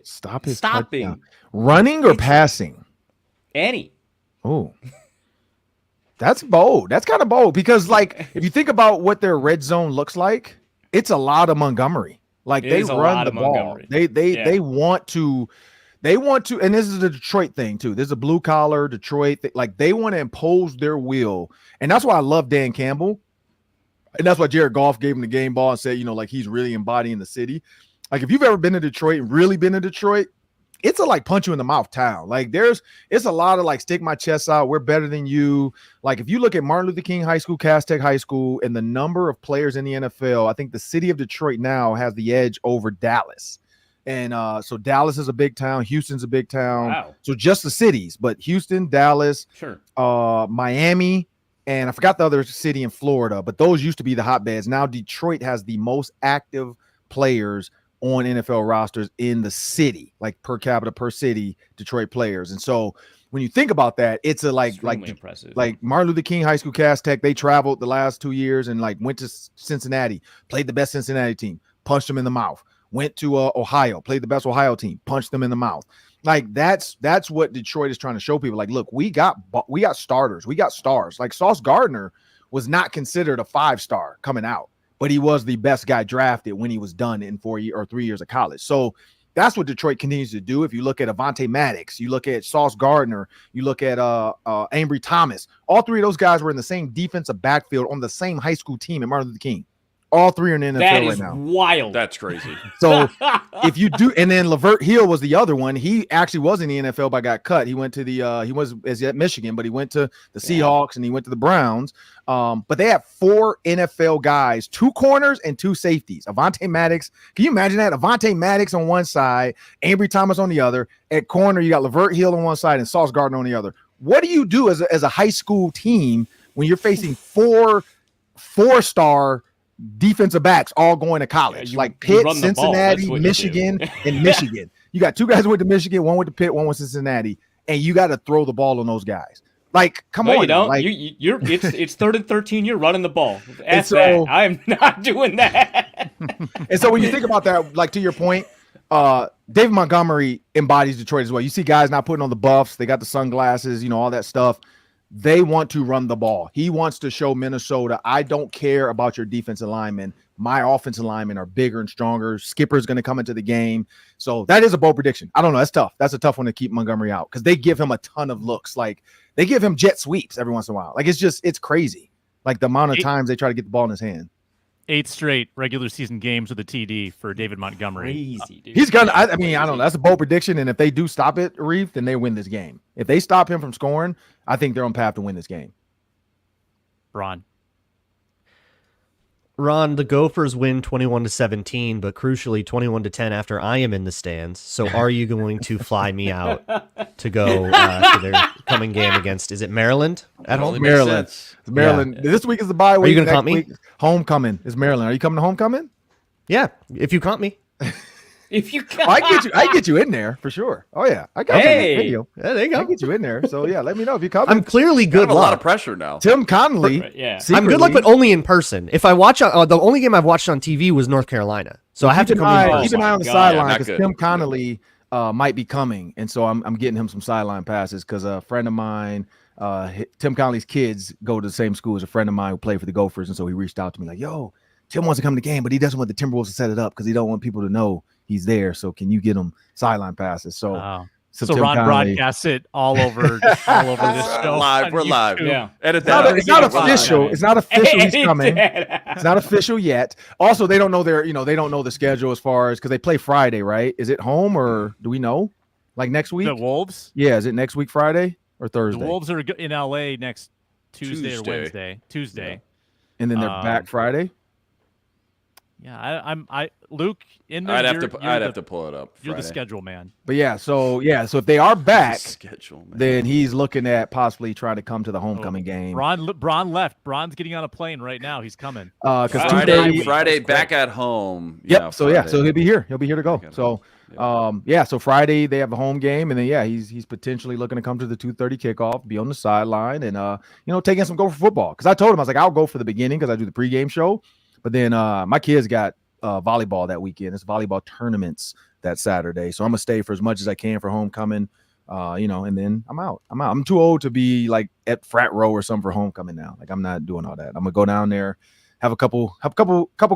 stopping touchdown. Running or passing? Any. Oh. That's bold. That's kind of bold because, like, if you think about what their red zone looks like, it's a lot of Montgomery. Like they run the ball. They want to, and this is a Detroit thing too. There's a blue collar Detroit thing. Like they want to impose their will, and that's why I love Dan Campbell, and that's why Jared Goff gave him the game ball and said, like he's really embodying the city. Like if you've ever been to Detroit and really been to Detroit, it's a like punch you in the mouth town. Like it's a lot of like stick my chest out. We're better than you. Like if you look at Martin Luther King High School, Cass Tech High School, and the number of players in the NFL, I think the city of Detroit now has the edge over Dallas. And so Dallas is a big town. Houston's a big town. Wow. So just the cities, but Houston, Dallas, sure, Miami, and I forgot the other city in Florida, but those used to be the hotbeds. Now Detroit has the most active players on NFL rosters in the city, like per capita per city, Detroit players. And so when you think about that, it's a like impressive. Like Martin Luther King High School, Cass Tech, they traveled the last 2 years and like went to Cincinnati, played the best Cincinnati team, punched them in the mouth. Went to Ohio, played the best Ohio team, punched them in the mouth. Like that's what Detroit is trying to show people. Like, look, we got starters, we got stars. Like Sauce Gardner was not considered a 5-star coming out, but he was the best guy drafted when he was done in 4 or 3 years of college. So that's what Detroit continues to do. If you look at Avonte Maddox, you look at Sauce Gardner, you look at Ambry Thomas, all 3 of those guys were in the same defensive backfield on the same high school team at Martin Luther King. All 3 are in the NFL right now. That is wild. That's crazy. So if you do, and then Lavert Hill was the other one. He actually was in the NFL, but got cut. He went to he was at Michigan, but he went to the Seahawks and he went to the Browns. But they have 4 NFL guys, 2 corners and 2 safeties. Avonte Maddox. Can you imagine that? Avonte Maddox on one side, Ambry Thomas on the other. At corner, you got Lavert Hill on one side and Sauce Gardner on the other. What do you do as a high school team when you're facing 4-star defensive backs all going to college, like Pitt, Cincinnati, Michigan, and Michigan? You got 2 guys who went to Michigan, one went to Pitt, one went to Cincinnati, and you got to throw the ball on those guys. Like, come on, you don't. Like, it's 3rd and 13. You're running the ball. Ask that. I am not doing that. And so when you think about that, like to your point, David Montgomery embodies Detroit as well. You see guys not putting on the buffs, they got the sunglasses, all that stuff. They want to run the ball. He wants to show Minnesota, I don't care about your defensive linemen. My offensive linemen are bigger and stronger. Skipper's going to come into the game. So that is a bold prediction. I don't know. That's tough. That's a tough one to keep Montgomery out because they give him a ton of looks. Like they give him jet sweeps every once in a while. Like it's crazy. Like the amount of times they try to get the ball in his hand. 8 straight regular season games with a TD for David Montgomery. Crazy, dude. He's gonna. I mean, I don't know. That's a bold prediction. And if they do stop it, Reeve, then they win this game. If they stop him from scoring, I think they're on path to win this game. Ron, the Gophers win 21-17, but crucially 21-10 after I am in the stands. So are you going to fly me out to go to their coming game against, is it Maryland at home? Maryland. Maryland. Yeah. This week is the bye week. Are you going to comp me? Homecoming is Maryland. Are you coming to homecoming? Yeah, if you comp me. If you I get you in there for sure. Oh yeah, I got you in the video. Yeah, there you go. I get you in there. So yeah, let me know if you come. I'm clearly good luck. A lot of pressure now. Tim Connolly. I'm good luck, but only in person. If I watch the only game I've watched on TV was North Carolina, so I have to come in person. Keep an eye on the sideline because Tim Connolly might be coming, and so I'm getting him some sideline passes because a friend of mine, Tim Connolly's kids go to the same school as a friend of mine who played for the Gophers, and so he reached out to me like, "Yo, Tim wants to come to the game, but he doesn't want the Timberwolves to set it up because he don't want people to know he's there. So can you get him sideline passes?" So So Tim Ron Conley. broadcasts it all over this show. Live, on we're live. YouTube. Yeah. Edit It's not, that. it's not out. official. It's not official. He's coming. Dad. It's not official yet. Also, they don't know they don't know the schedule as far as because they play Friday, right? Is it home or do we know? Like next week? The Wolves. Yeah, is it next week Friday or The Thursday? Wolves are in LA next Tuesday or Tuesday. Wednesday. Tuesday. And then they're back Friday. Yeah, I Luke in there. I'd have you're to pull it up. You're the Friday. schedule man. But so if they are back, Schedule, man. then he's looking at possibly trying to come to the homecoming game. Bron left. Bron's getting on a plane right now. He's coming. Because Friday back at home. Yep. So Friday. so he'll be here. He'll be here to go. Back at So home. so Friday they have a home game, and then he's potentially looking to come to the 2:30 kickoff, be on the sideline, and taking some Gopher football. Because I told him I was like I'll go for the beginning because I do the pregame show, but then my kids got volleyball that weekend. It's volleyball tournaments that Saturday, so I'm gonna stay for as much as I can for homecoming. And then I'm out. I'm too old to be like at frat row or something for homecoming now. Like I'm not doing all that. I'm gonna go down there, have a couple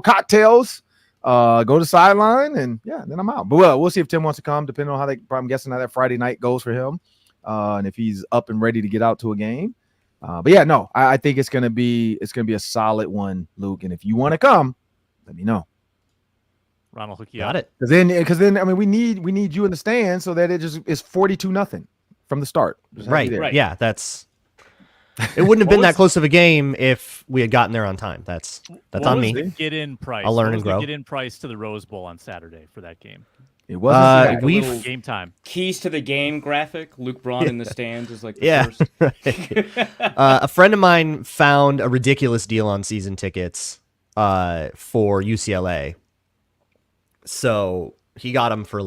cocktails, go to the sideline, and then I'm out. But we'll see if Tim wants to come, depending on I'm guessing how that Friday night goes for him, and if he's up and ready to get out to a game. I think it's gonna be a solid one, Luke. And if you want to come, let me know. Ron will hook you Got up. it. Because then I mean we need you in the stand so that it just is 42-0 from the start. Just have you there. Right. Yeah, that's. It wouldn't have been that close of a game if we had gotten there on time. That's on me. Get in price. I'll learn What and was the grow. Get in price to the Rose Bowl on Saturday for that game. It wasn't Like a we've- little Game time. keys to the game graphic. Luke Braun in the stands is like the Yeah. first. A friend of mine found a ridiculous deal on season tickets for UCLA. So he got them for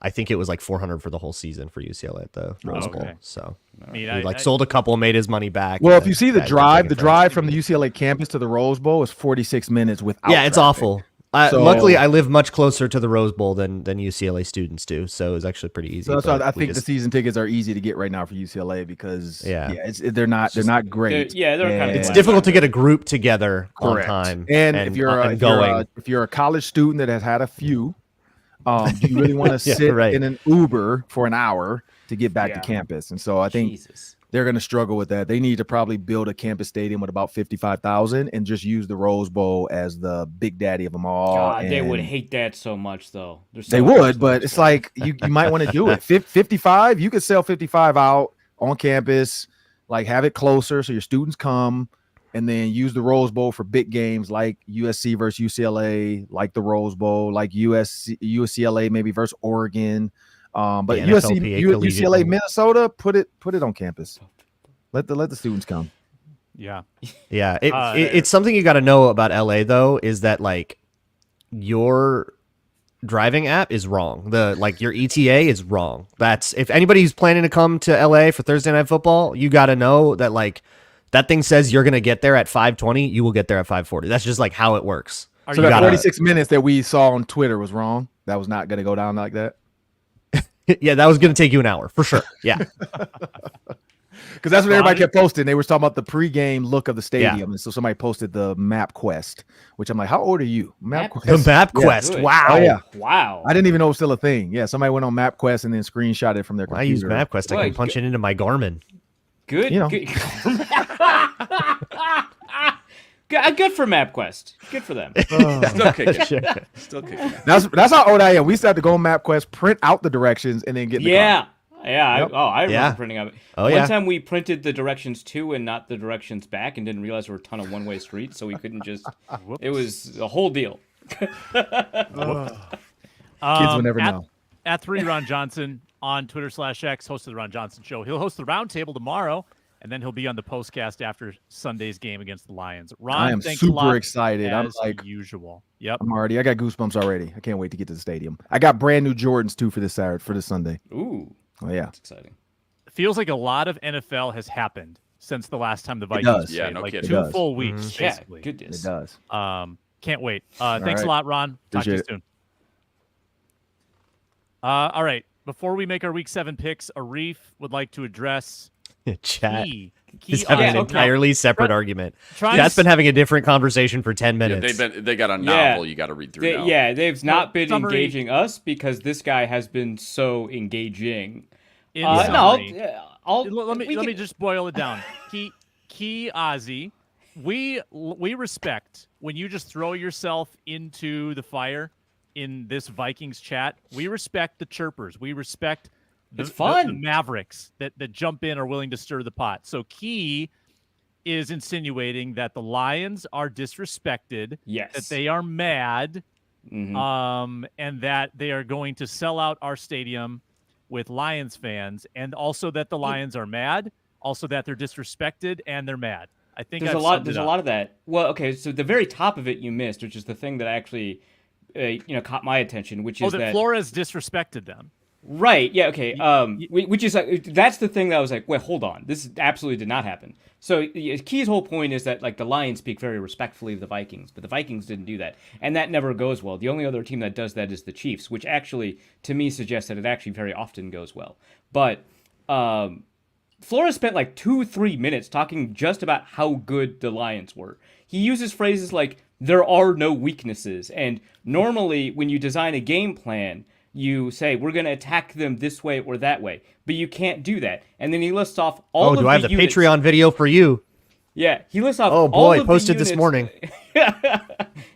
I think it was like $400 for the whole season for UCLA at the Rose Bowl. okay. So I mean, he sold a couple, made his money back. Well, and if you then see the had drive, taken friends. from the UCLA campus to the Rose Bowl is 46 minutes without. Yeah, it's traffic. awful. So- Luckily, I live much closer to the Rose Bowl than UCLA students do, so it was actually pretty easy. So that's why but I we think the just- season tickets are easy to get right now for UCLA because they're not great. They're kind of And- it's flat. difficult to get a group together Correct. on time. And if you're going, if you're a college student that has had a few, do you really want to Yeah, sit right. in an Uber for an hour to get back to Yeah. campus? And so I think Jesus. they're going to struggle with that. They need to probably build a campus stadium with about 55,000 and just use the Rose Bowl as the big daddy of them all. God, they would and- hate that so much, though. They're so They against would, the but Rose it's Bowl. like you might want to do it. 55, you could sell 55 out on campus, like have it closer so your students come, and then use the Rose Bowl for big games like USC versus UCLA, like the Rose Bowl, like UCLA maybe versus Oregon. But The USC, NFLPA Collegiate UCLA, Bowl. Minnesota, put it on campus. Let the students come. Yeah. yeah, it's something you got to know about LA though is that your driving app is wrong. Your ETA is wrong. That's if anybody's planning to come to LA for Thursday Night Football, you got to know that that thing says you're gonna get there at 5:20. You will get there at 5:40. That's just how it works. Are So you that gotta- 46 minutes that we saw on Twitter was wrong. That was not going to go down like that. Yeah, that was gonna take you an hour for sure. Yeah, Because that's what everybody Ronnie? kept posting. They were talking about the pregame look of the stadium. Yeah. And so somebody posted the map quest, which I'm like, how old are you? Map the Quest. Map Yeah. Quest. Good. Wow. Oh, yeah. Wow. I didn't even know it was still a thing. Yeah, somebody went on MapQuest and then screenshot it from their I computer. use MapQuest. I Well, can punch it into my Garmin. Good. You know. Good. Good for MapQuest. Good for them. Still kicking. Still kicking. That's how old I am. We used to have to go on MapQuest, print out the directions, and then get in the car. Yeah. Yeah. Yep. I remember Yeah. printing out. Oh, One yeah. time we printed the directions to and not the directions back and didn't realize there were a ton of one-way streets, so we couldn't just. It was a whole deal. Kids will never know. At 3 Ron Johnson on Twitter/X, host of the Ron Johnson Show. He'll host the roundtable tomorrow, and then he'll be on the postcast after Sunday's game against the Lions. Ron, I am thanks a super lot, excited. I'm as like, usual. Yep. I got goosebumps already. I can't wait to get to the stadium. I got brand new Jordans too for this Saturday, for this Sunday. Ooh, Oh yeah. that's exciting. Feels like a lot of NFL has happened since the last time the Vikings does. played. Yeah, no like kidding. 2 It does. full weeks, Yeah, basically. goodness. It does. Can't wait. Thanks a right. lot, Ron. Talk to you Appreciate it. soon. All right. Before we make our Week 7 picks, Arif would like to address Chat Key is having an okay. entirely separate argument. Try Chat's and been having a different conversation for 10 Yeah, minutes. they got a novel you got to read through now. Yeah, they've not been summary- engaging us because this guy has been so engaging. in No, summary, I'll let we me can- just boil it down. Key Ozzy, we respect when you just throw yourself into the fire in this Vikings chat. We respect the chirpers. We respect It's the fun. mavericks that jump in are willing to stir the pot. So Key is insinuating that the Lions are disrespected, Yes. that they are mad, Mhm. and that they are going to sell out our stadium with Lions fans, and also that the Lions are mad, also that they're disrespected and they're mad. I think There's I've a lot. summed There's it a up. lot of that. Well, okay. So the very top of it you missed, which is the thing that actually, caught my attention, which is that Flores disrespected them. Right. Yeah. Okay. Which is that's the thing that I was like, wait, hold on. This absolutely did not happen. So Key's whole point is that like the Lions speak very respectfully of the Vikings, but the Vikings didn't do that, and that never goes well. The only other team that does that is the Chiefs, which actually to me suggests that it actually very often goes well. But Flores spent like 2-3 minutes talking just about how good the Lions were. He uses phrases like "there are no weaknesses," and normally when you design a game plan, you say we're going to attack them this way or that way, but you can't do that. And then he lists off all. do I have the Patreon video for you? Yeah, he lists off. Oh all boy, of posted the this units. morning.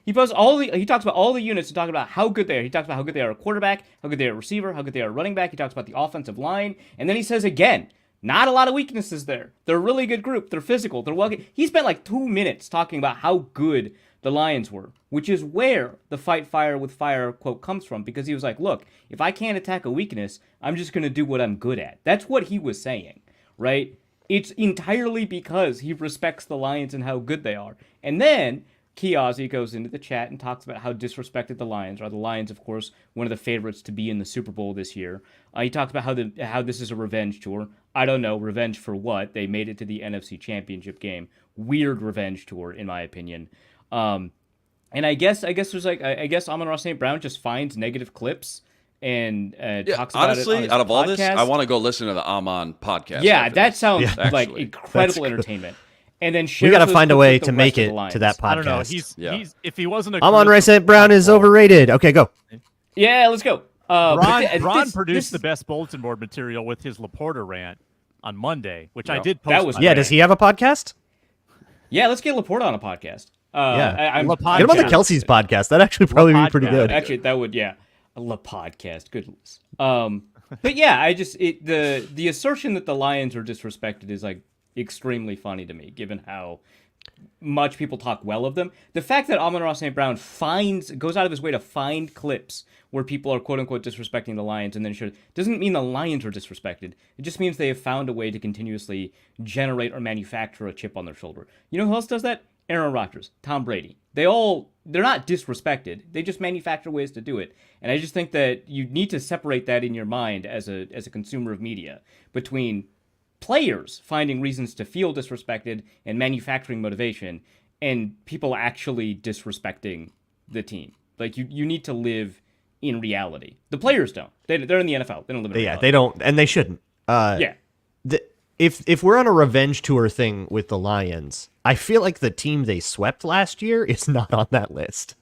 He posts all the. He talks about all the units to talk about how good they are. He talks about how good they are a quarterback, how good they are a receiver, how good they are a running back. He talks about the offensive line, and then he says again, not a lot of weaknesses there. They're a really good group. They're physical. They're well. He spent like 2 minutes talking about how good the Lions were, which is where the fight fire with fire quote comes from, because he was like, look, if I can't attack a weakness, I'm just going to do what I'm good at. That's what he was saying, right? It's entirely because he respects the Lions and how good they are. And then Kiazi goes into the chat and talks about how disrespected the Lions are. The Lions, of course, one of the favorites to be in the Super Bowl this year. He talks about how this is a revenge tour. I don't know, revenge for what? They made it to the NFC Championship game. Weird revenge tour, in my opinion. And I guess there's like I guess Amon-Ra St. Brown just finds negative clips and talks about honestly, it on his out of all podcast. this, I want to go listen to the Amon podcast. Yeah, after that this, sounds like actually. incredible entertainment. And then We got to those find a clips way with the to rest make of it the Lions. to that podcast. I don't know. Yeah. He's if he wasn't a Amon-Ra Christmas St. Brown is football, overrated. Okay, go. Yeah, let's go. Ron produced the best bulletin board material with his Laporta rant on Monday, which I did post. That was by Yeah, the does way. he have a podcast? Yeah, let's get Laporta on a podcast. Yeah. I'm La Get him on the Podcast. Kelsey's podcast. That'd actually probably be pretty Podcast. good. Actually, that would, yeah, a La podcast. Goodness. But yeah, the assertion that the Lions are disrespected is like extremely funny to me, given how much people talk well of them. The fact that Amon-Ra St. Brown goes out of his way to find clips where people are quote unquote disrespecting the Lions and then doesn't mean the Lions are disrespected. It just means they have found a way to continuously generate or manufacture a chip on their shoulder. You know who else does that? Aaron Rodgers, Tom Brady. They're not disrespected. They just manufacture ways to do it. And I just think that you need to separate that in your mind as a consumer of media between players finding reasons to feel disrespected and manufacturing motivation, and people actually disrespecting the team. Like you need to live in reality. The players don't. They're in the NFL. They don't live in reality. Yeah, they don't, and they shouldn't. Yeah. If we're on a revenge tour thing with the Lions, I feel like the team they swept last year is not on that list.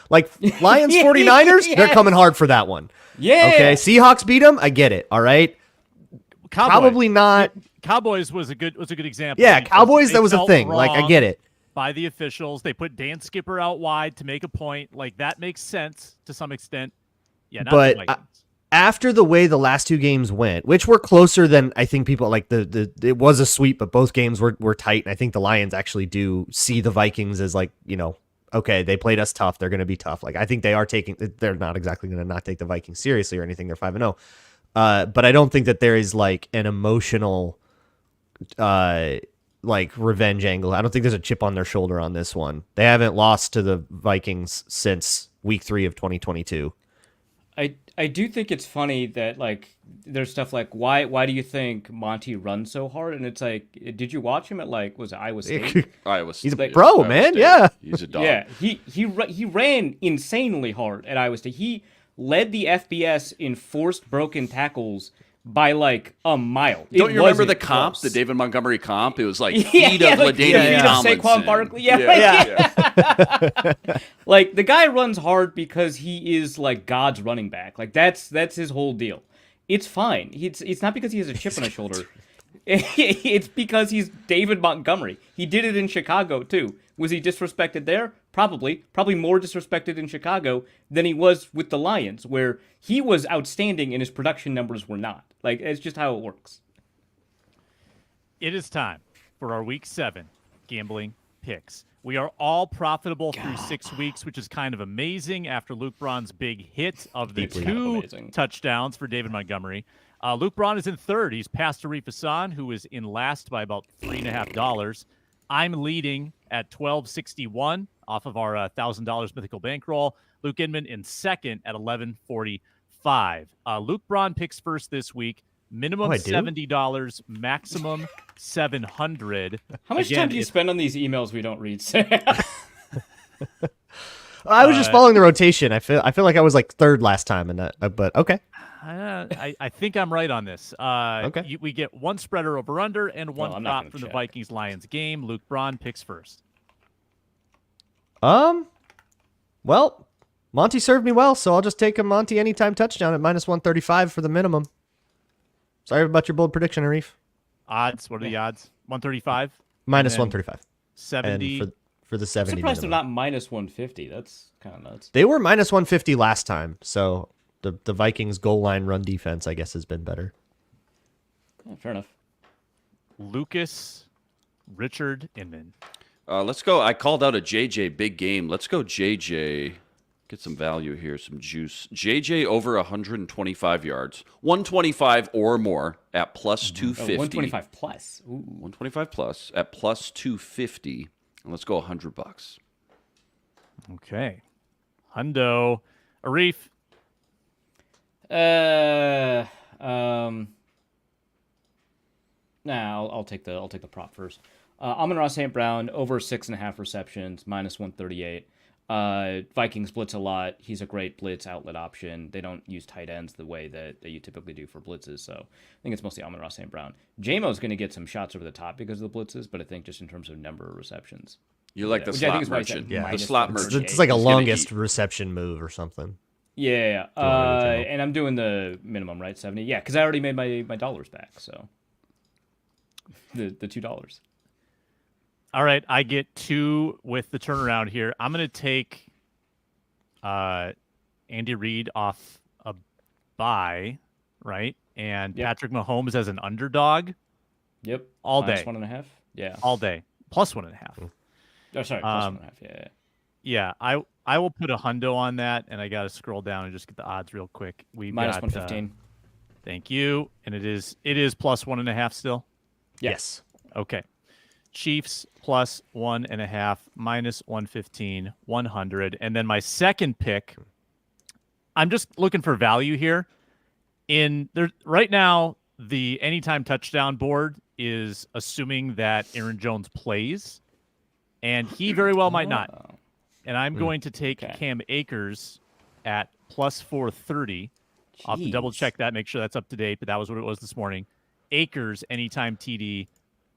Like Lions 49ers, they're Yes. coming hard for that one. Yeah. Okay, Seahawks beat them. I get it. All right. Cowboys. Probably not. Cowboys was a good example. Yeah, because Cowboys, they that was a felt thing. Like, I wronged get it. by the officials. They put Dan Skipper out wide to make a point. Like that makes sense to some extent. Yeah, not But the Vikings. After the way the last two games went, which were closer than I think people like, it was a sweep, but both games were tight. And I think the Lions actually do see the Vikings as like, okay, they played us tough. They're going to be tough. Like I think they're not exactly going to not take the Vikings seriously or anything. They're 5-0. But I don't think that there is like an emotional, like revenge angle. I don't think there's a chip on their shoulder on this one. They haven't lost to the Vikings since week 3 of 2022. I do think it's funny that like there's stuff like why do you think Monty runs so hard? And it's like, did you watch him at like was it Iowa State? Iowa He's a State. pro, Iowa man. State. Yeah. He's a dog. Yeah, he ran insanely hard at Iowa State. He led the FBS in forced broken tackles by like a mile. Don't you remember the wasn't comp, close. the David Montgomery comp? It was like Yeah, feet yeah, of like LaDainian feet of Saquon Tomlinson. Barkley. Yeah. Like the guy runs hard because he is like God's running back. Like that's his whole deal. It's fine. It's not because he has a chip on his shoulder. It's because he's David Montgomery. He did it in Chicago too. Was he disrespected there? Probably more disrespected in Chicago than he was with the Lions, where he was outstanding and his production numbers were not. Like, it's just how it works. It is time for our Week 7 gambling picks. We are all profitable through 6 weeks, which is kind of amazing after Luke Braun's big hit of the Deeply kind of 2 amazing. touchdowns for David Montgomery. Luke Braun is in third. He's past Arif Hassan, who is in last by about $3.50. I'm leading at $12.61 off of our $1,000 mythical bankroll. Luke Inman in second at $11.45. Luke Braun picks first this week. Minimum $70, maximum $700. How much time do you spend on these emails we don't read? I was just following the rotation. I feel like I was like third last time, and but okay. I think I'm right on this. Okay. We get one spreader over under and one I'm not prop gonna from the check. Vikings-Lions game. Luke Braun picks first. Well, Monty served me well, so I'll just take a Monty anytime touchdown at -135 for the minimum. Sorry about your bold prediction, Arif. Odds. What are the odds? 135? -135. 70. And for the I'm 70 surprised minimum. they're not minus 150. That's kind of nuts. They were -150 last time, so the Vikings goal line run defense, I guess, has been better. Yeah, fair enough. Lucas Richard Inman. Let's go. I called out a JJ big game. Let's go JJ. Get some value here, some juice. JJ over 125 yards. 125 or more at plus 250. 125 plus. Ooh. 125 plus at plus 250. And let's go $100. Okay. Hundo. Arif. Nah, I'll take the prop first. Amon-Ra St. Brown over 6.5 receptions, -138. Vikings blitz a lot. He's a great blitz outlet option. They don't use tight ends the way that you typically do for blitzes, so I think it's mostly Amon-Ra St. Brown. J-Mo's going to get some shots over the top because of the blitzes, but I think just in terms of number of receptions. You like the Which I think slot is why I said merchant. Yeah. The slot minus merchant. It's like a He's gonna longest eat. reception move or something. Yeah, and I'm doing the minimum, right? 70. Yeah, because I already made my dollars back, so the $2. All right. I get 2 with the turnaround here. I'm going to take Andy Reid off a bye, right? And Yep. Patrick Mahomes as an underdog Yep. all Minus day. 1.5. Yeah. All day. +1.5. Oh, sorry, plus 1.5. Yeah. Yeah, I will put a hundo on that, and I got to scroll down and just get the odds real quick. We Minus got 115. Thank you, and it is +1.5 still. Yes. Okay, Chiefs +1.5, -115, 100, and then my second pick. I'm just looking for value here. In there right now, the anytime touchdown board is assuming that Aaron Jones plays, and he very well might not. Oh. And I'm going to take Okay. Cam Akers at +430. I'll have to double Jeez. check that, make sure that's up to date, but that was what it was this morning. Akers anytime TD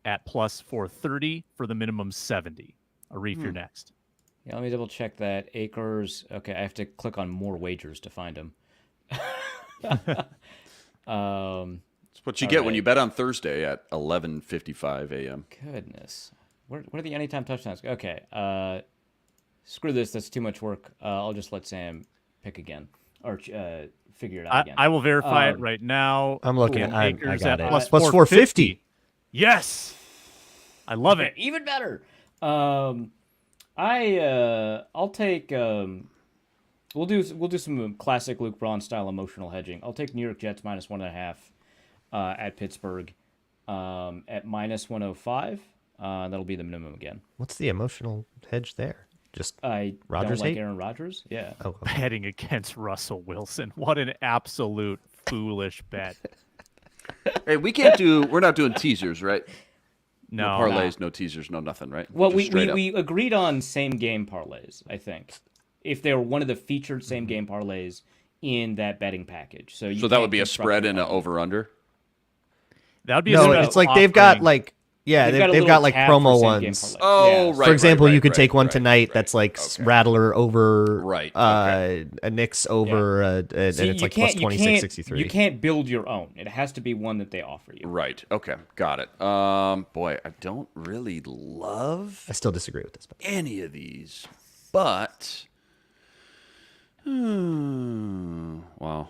at +430 for the minimum 70. Arif, you're next. Yeah, let me double check that. Akers. Okay, I have to click on more wagers to find him. That's what you get when you bet on Thursday at 11:55 a.m. Goodness. Where are the anytime touchdowns? Okay. Screw this. That's too much work. I'll just let Sam pick again or figure it out again. I will verify it right now. I'm looking. Cool. I Akers got at it. +450. Yes. I love it. Even better. I'll take. We'll do some classic Luke Braun style emotional hedging. I'll take New York Jets -1.5 at Pittsburgh at -105. That'll be the minimum again. What's the emotional hedge there? Just I Rodgers don't like hate? Aaron Rodgers. Yeah. oh, okay. Betting against Russell Wilson. What an absolute foolish bet. Hey, we're not doing teasers, right? No. No parlays, no teasers, no nothing, right? Well, Just we straight up. agreed on same game parlays. I think if they were one of the featured same game parlays in that betting package. So So that would be a spread and an over under. That would be No, a it's like they've got offering. like They've got a they've little got like tab for promo same game ones. parlay. Oh, Yeah. right. For example, you could right, take one right, tonight right. that's like Okay. Rattler over Right, okay. a Knicks over and See, it's you like plus can't- 26.63. You can't build your own. It has to be one that they offer you. Right. Okay. Got it. Boy, I don't really love I still disagree with this. But any of these, but wow.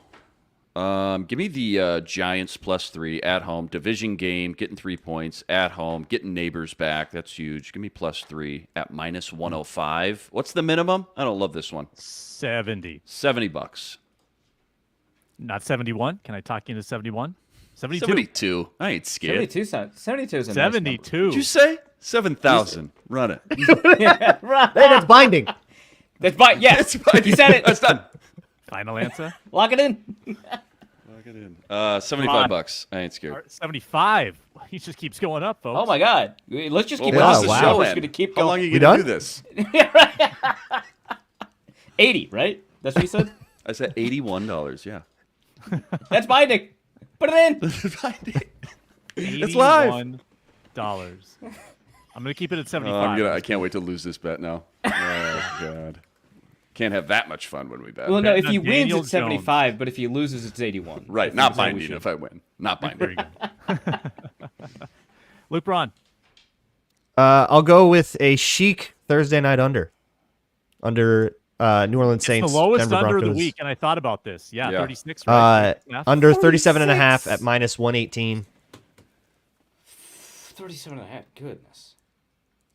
Give me the Giants +3 at home, division game, getting 3 points at home, getting neighbors back. That's huge. Give me +3 at -105. What's the minimum? I don't love this one. 70. $70. Not 71. Can I talk you into 71? 72. 72. I ain't scared. 72 is a nice 72. Did you say 7,000? Run it. yeah, right. hey, that's binding. That's fine. Yes, you said it. That's done. Final answer? Lock it in. Lock it in. $75. I ain't scared. 75. He just keeps going up, folks. Oh my God. Let's just keep Well, going. what's The the show show is then? going to keep How going. long are you We going to done? do this? 80, right? That's what you said? I said $81. Yeah. That's binding. Put it in. It's live. $81. I'm going to keep it at 75. I can't wait to lose this bet now. Oh God. Can't have that much fun when we bet. Well, no, if Betting he on wins, Daniel it's 75, but if he loses, it's 81. Right. That's Not what we binding should- if I win. Not Very binding. good. Luke Braun. I'll go with a chic Thursday night under New Orleans It's Saints. the lowest Denver under of the Broncos. week, and I thought about this. Yeah, Yeah. 36, right? Yeah. Under 37.5 at -118. 37 and a half. Goodness.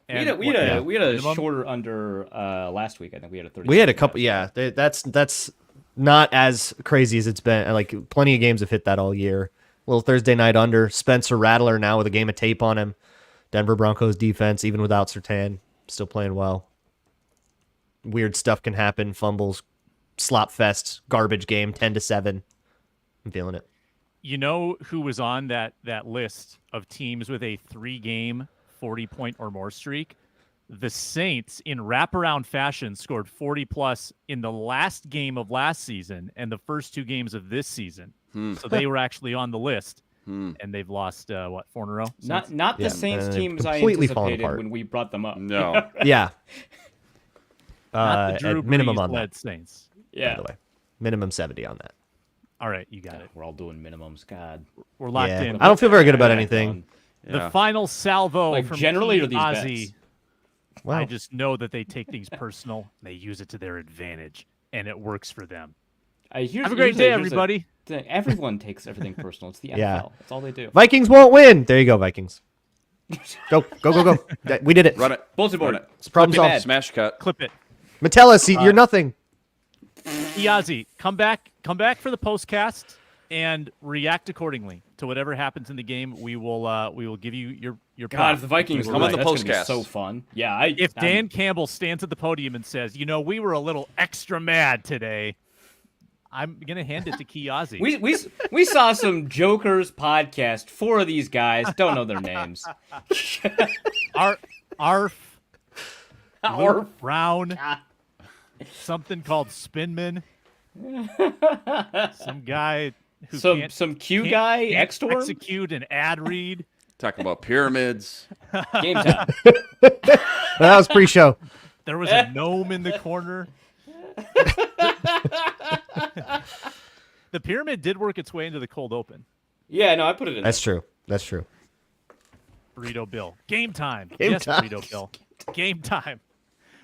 And We what- had yeah, a minimum? shorter under last week. I think we had a 30. We had a couple. Yeah, that's not as crazy as it's been. Like plenty of games have hit that all year. Little Thursday night under. Spencer Rattler now with a game of tape on him. Denver Broncos defense, even without Surtain, still playing well. Weird stuff can happen. Fumbles, slop fest, garbage game, 10-7. I'm feeling it. You know who was on that list of teams with a 3-game 40-point or more streak? The Saints, in wraparound fashion, scored 40-plus in the last game of last season and the first 2 games of this season. So they were actually on the list, and they've lost, 4 in a row? Not since? the Yeah, Saints they've teams I completely fallen anticipated apart. when we brought them up. No. Yeah. Not the Drew At minimum Brees on that, led Saints. by Yeah. the way. Minimum 70 on that. All right, you got it. We're all doing minimums. God. We're locked Yeah. in. I don't feel very good about Yeah, anything. The Yeah. final salvo Like, from generally, Key or these Ozzy. bets? Wow. I just know that they take things personal. They use it to their advantage, and it works for them. Have a great day, everybody. Everyone takes everything personal. It's the NFL. Yeah. That's all they do. Vikings won't win. There you go, Vikings. Go. We did it. Run it. Bulletin board. Run it. It's problem Flip it solved. bad. Smash cut. Clip it. Metellus, you're nothing. Ozzy, come back for the postcast and react accordingly to whatever happens in the game. We will give you your God, prop. if the Vikings Come win, on the that's gonna be postcast. so fun. Yeah. If Dan Campbell stands at the podium and says, we were a little extra mad today, I'm gonna hand it to Key Ozzy. We saw some Jokers podcast. 4 of these guys don't know their names. Arf, Or Luke Brown, something called Spinman, some guy who can't, some Q can't- guy, can't X-Storm. execute an ad read. Talking about pyramids. Game time. That was pre-show. There was a gnome in the corner. The pyramid did work its way into the cold open. Yeah, no, I put it in. That's true. That's true. Burrito Bill. Game time. Game yes, time. Burrito Bill. Game time.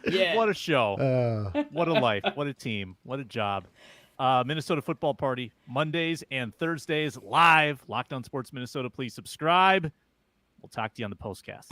Yeah. What a show. What a life. What a team. What a job. Minnesota Football Party, Mondays and Thursdays, live. Locked On Sports Minnesota. Please subscribe. We'll talk to you on the postcast.